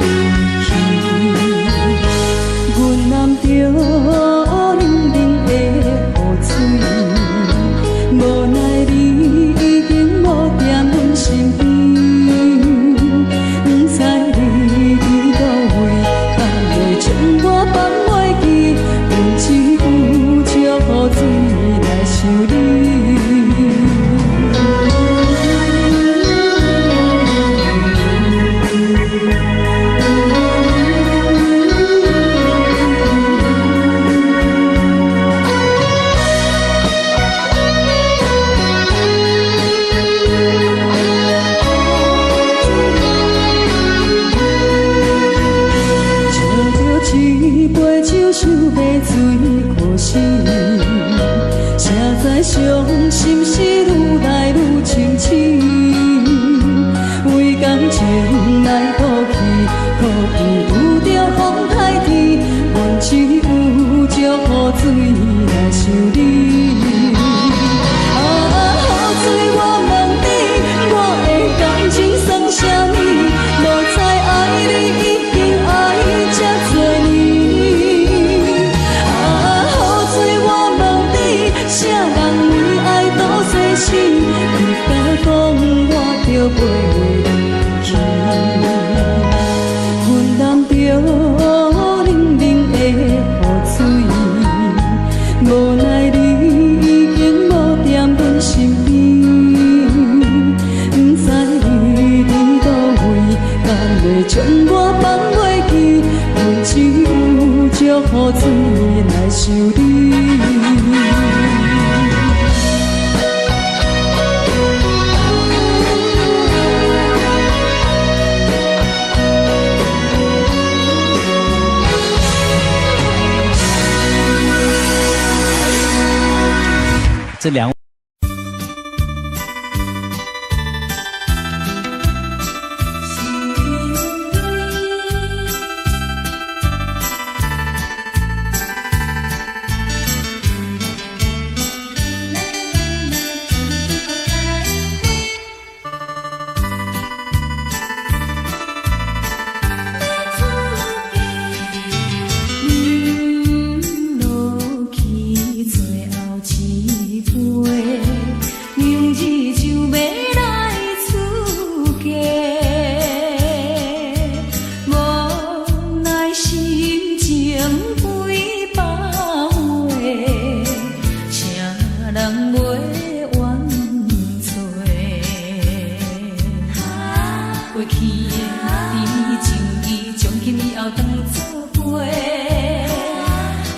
你去？阮揽着。无奈你已经无在阮身边，不知你伫倒位，敢会将我放袂记？阮只有借雨水来想你。想要醉过时，谁知伤心事愈来愈清醒，为感情来倒去，可比拄着风海天，阮只有借雨水来想你。啊，雨水我问你，我的感情算啥呢？无知爱你已经爱这多年。啥人为爱都生死？你敢讲我着陪你去？阮揽着冷冷的雨水，无奈你已经无在阮身边，不知你伫倒位，敢会将我放袂记？阮只有借雨水来想你。这两位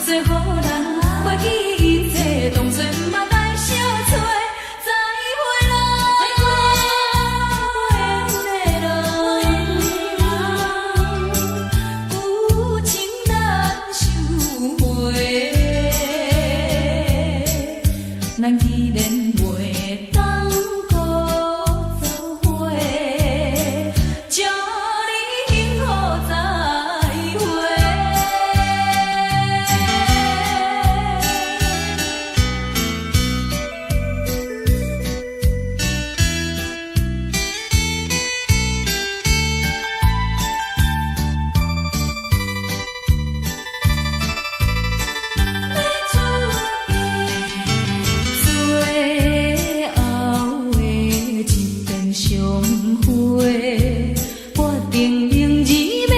最好咱袂记一切，当作嘛来相找。再会啦，不缘的人，有情难收回。咱既然袂当搁做伙，祝你幸福再会。最后的一遍相会，我定仍然要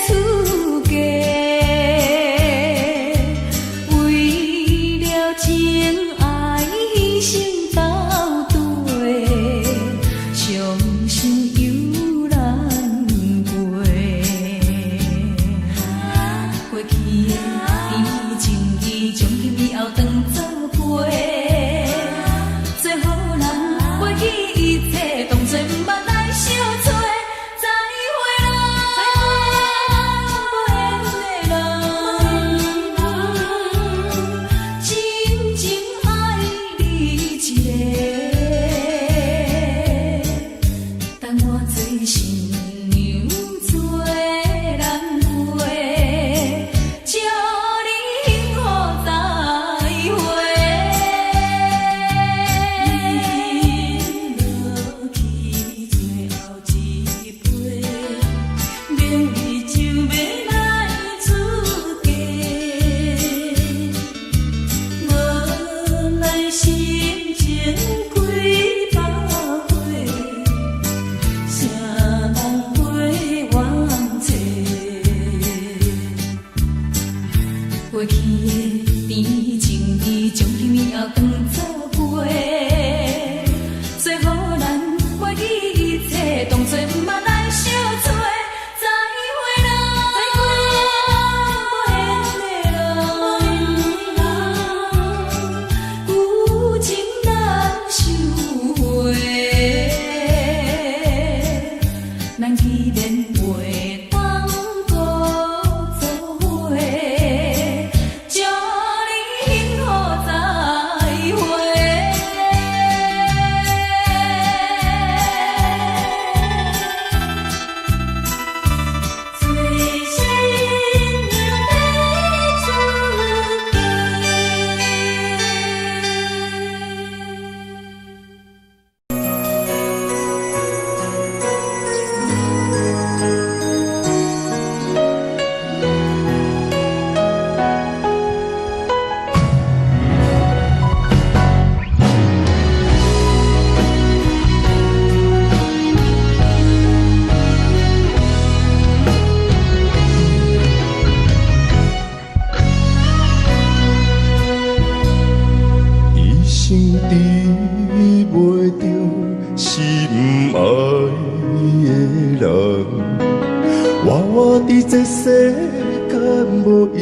出家。为了情爱牺牲斗对，伤心犹难过。过去的甜情意，从今以后当作陪。最好咱袂记一切，当作毋捌来相找。再会啦，不缘的人，真情爱你一个，等我做新娘做人陪，祝你幸福再会。饮落去最后一杯，明日就要来出家，无奈心情几百回，谁人陪冤妻？过去的甜情意，从今以后当作陪。最好咱袂记一切，当作毋捌来相找。再会啦，不缘的人，有情难收回。咱既然袂当搁做伙，祝你幸福再会。最新娘要出家。一生治袂着心爱的人，活伫这世间无意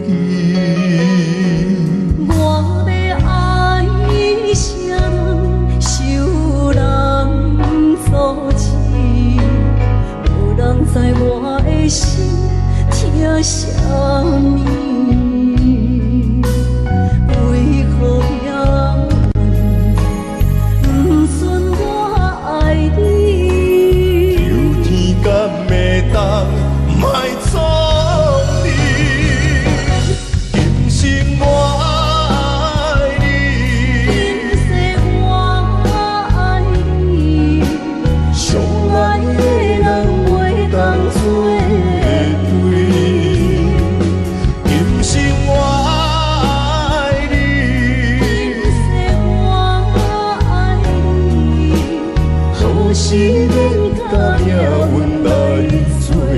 义。我要爱谁人，受人所欺，无人知我的心疼啥物。为何要不顺我爱你？求天敢会当莫错你，今生我爱你，今世我爱你，相爱的人袂当做对。今生我爱你，今世我爱你，好时免甲命运来作对。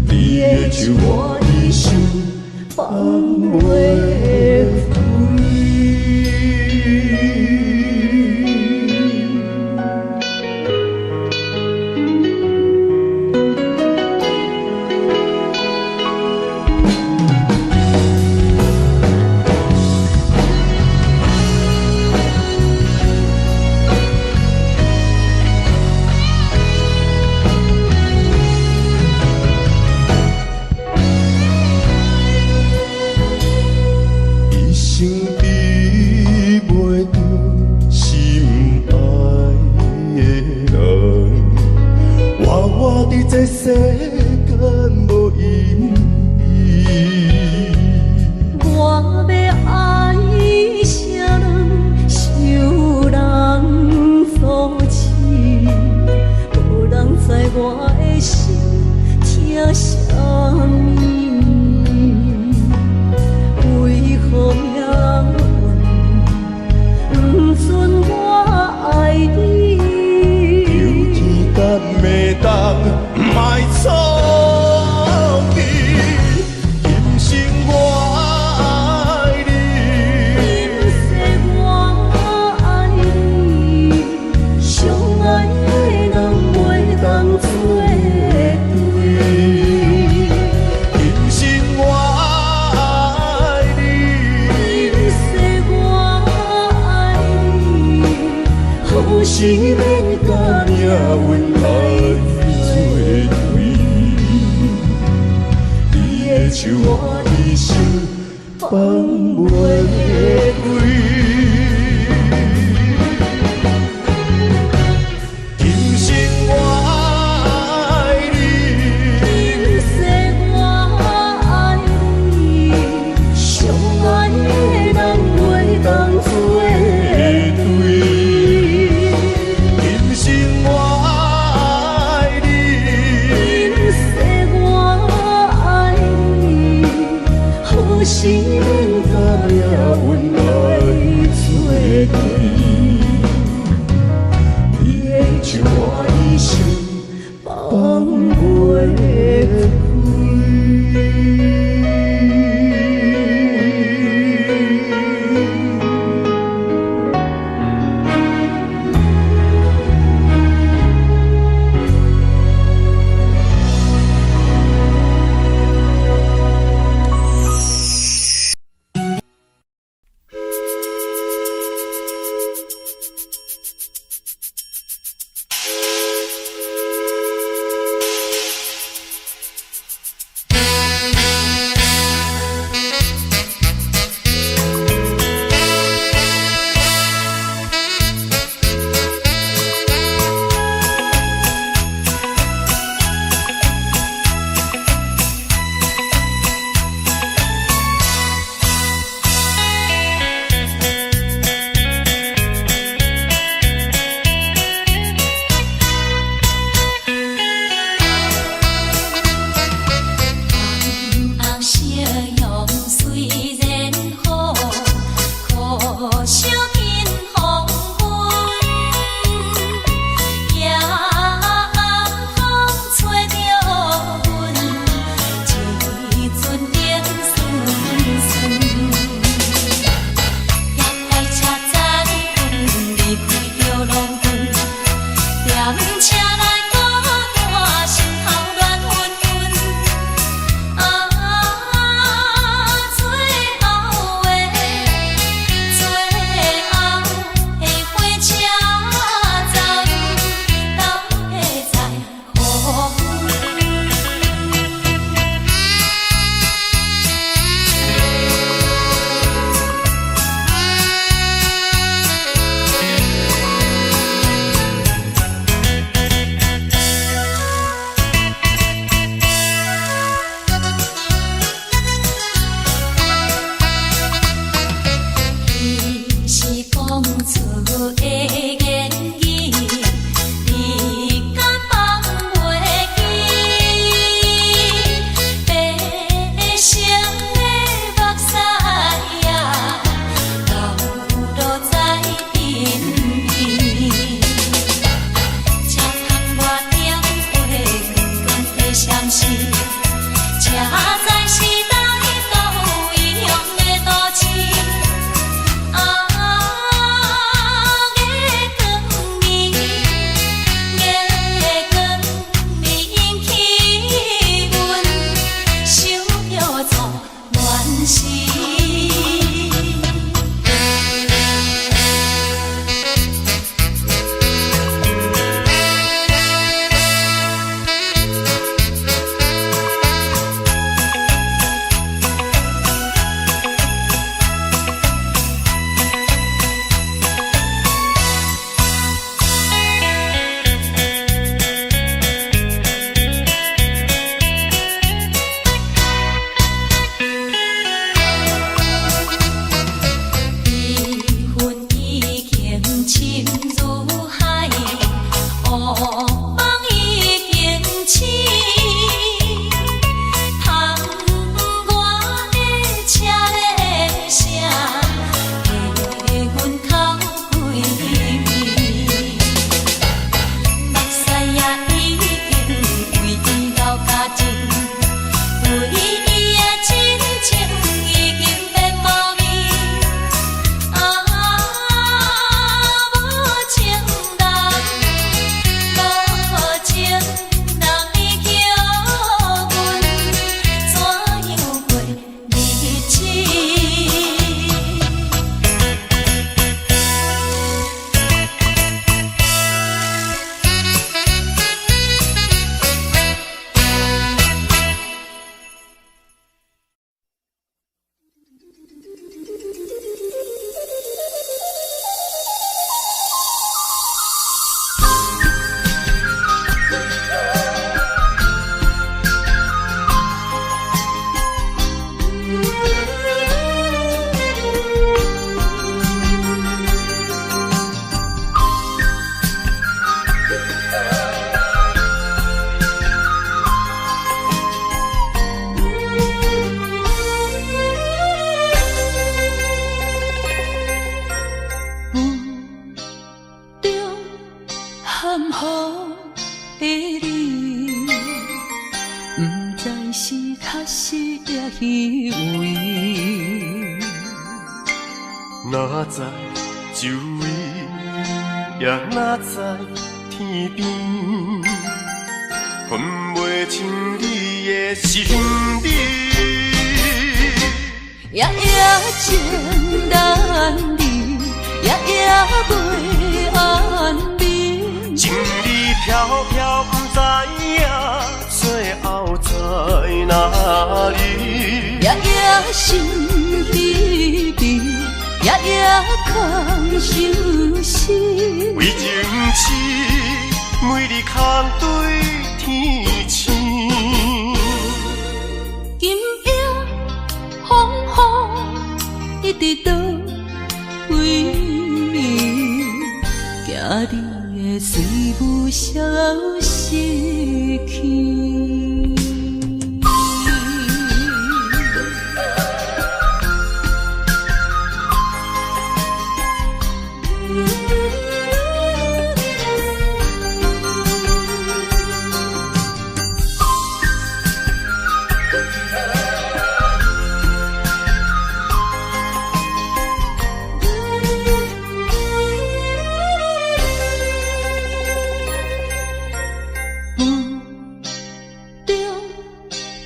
你的手我的手，放袂开。敢无意义？我要爱谁人，受人所欺，无人知我的心疼啥物，为何命运不准我爱你？求天干袂当卖错你，今生我爱你，我爱你，相爱的人袂当做对。今生我爱你，我爱你，好是免甲命运来作对。你的手我一生放袂开。今生我爱你，我爱你，相爱的人袂当做对。今生我爱你，我爱你，好是免甲命运来作对。你的手我一生放袂情，对你的真情已经变无味。啊，无情人，无情人，你叫阮怎样过日子？含糊的你，不知是确实也虚伪。哪知周围，也哪知天边，分袂清你的心理。夜夜情难离，夜夜袂安眠。情理飘飘，不知影最后在哪里。夜夜心悲悲，夜夜空相思。为情痴，每日空对天星。今夜风雨一直到为暝，惊你的随无消失去。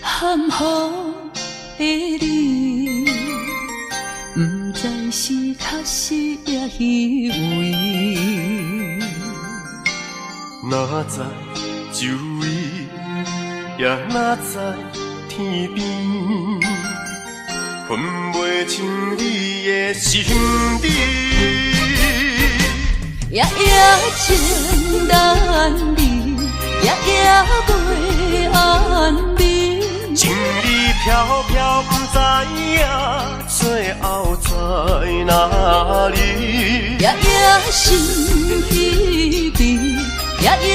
含糊的你，不知是确实也虚伪。哪知周围，也哪知天边，分袂清你的心理。夜夜情难离，夜夜袂安眠。情理飘飘，不知影最后在哪里。夜夜心悲悲，夜夜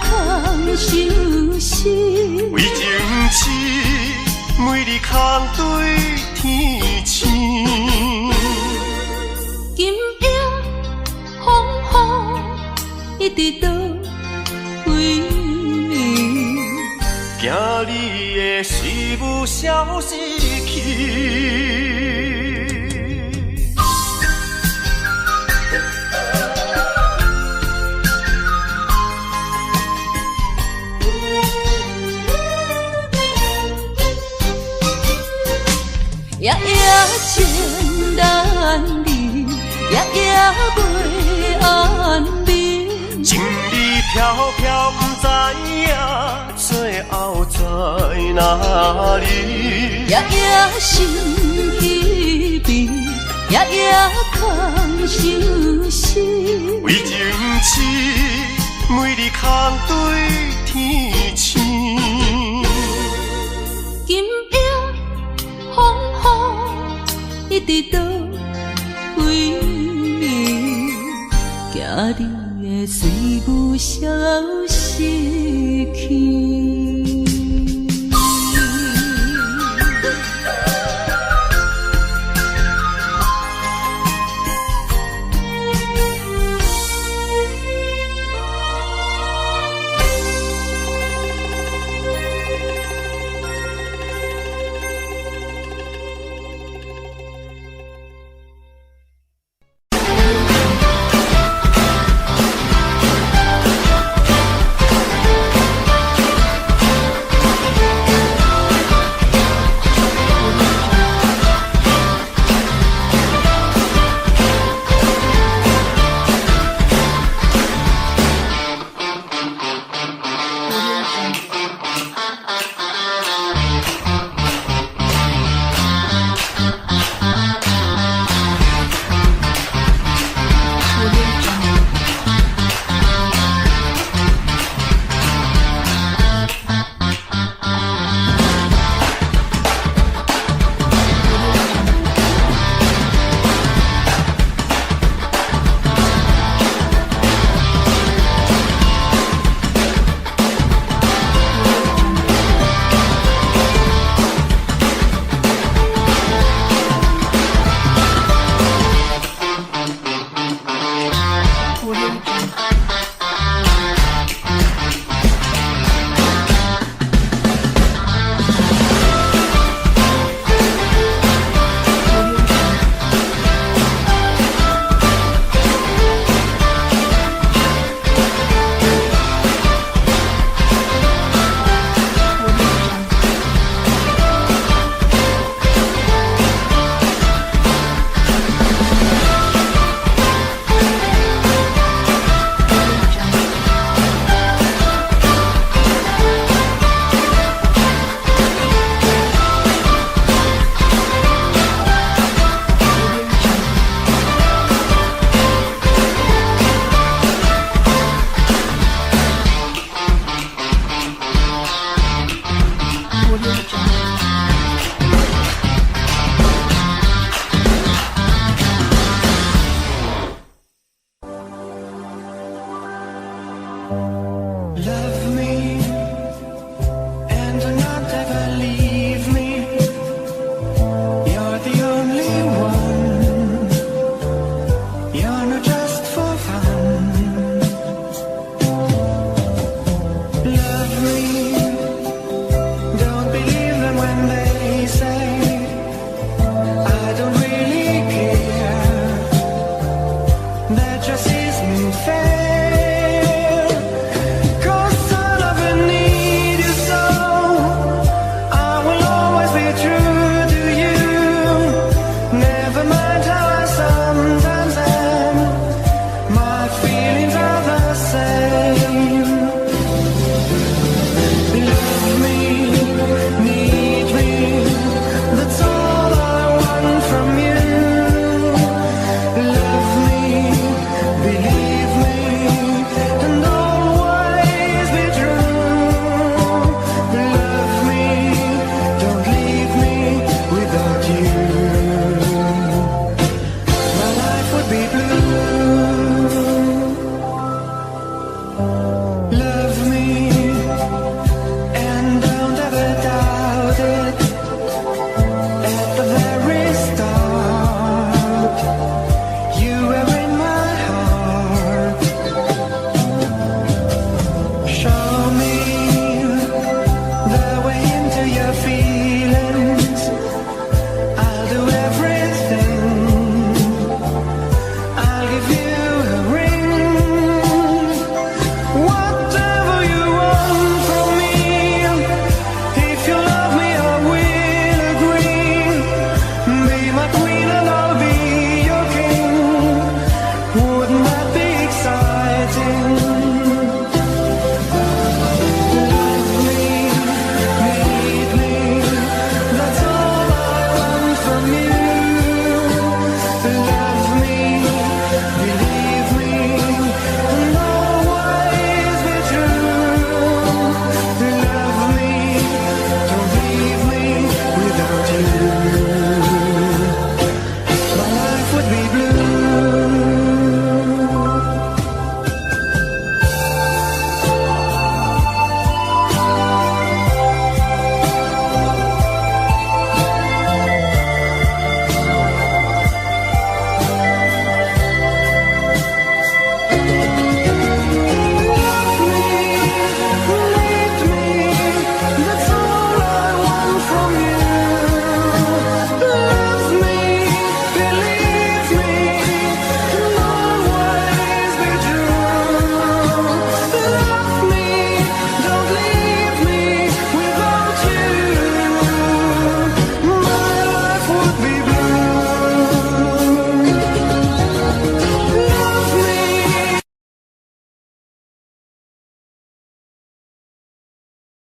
空相思。为情痴，每日空对天星。今夜风雨一直到为暝，惊你的随无消失去。夜夜情难离，夜夜袂安眠。情理飘飘，不知影最后在哪里。夜夜心悲悲，夜夜空相思。为情痴，每日空对天星。今夜风雨一直到为暝，惊你的随无消失去。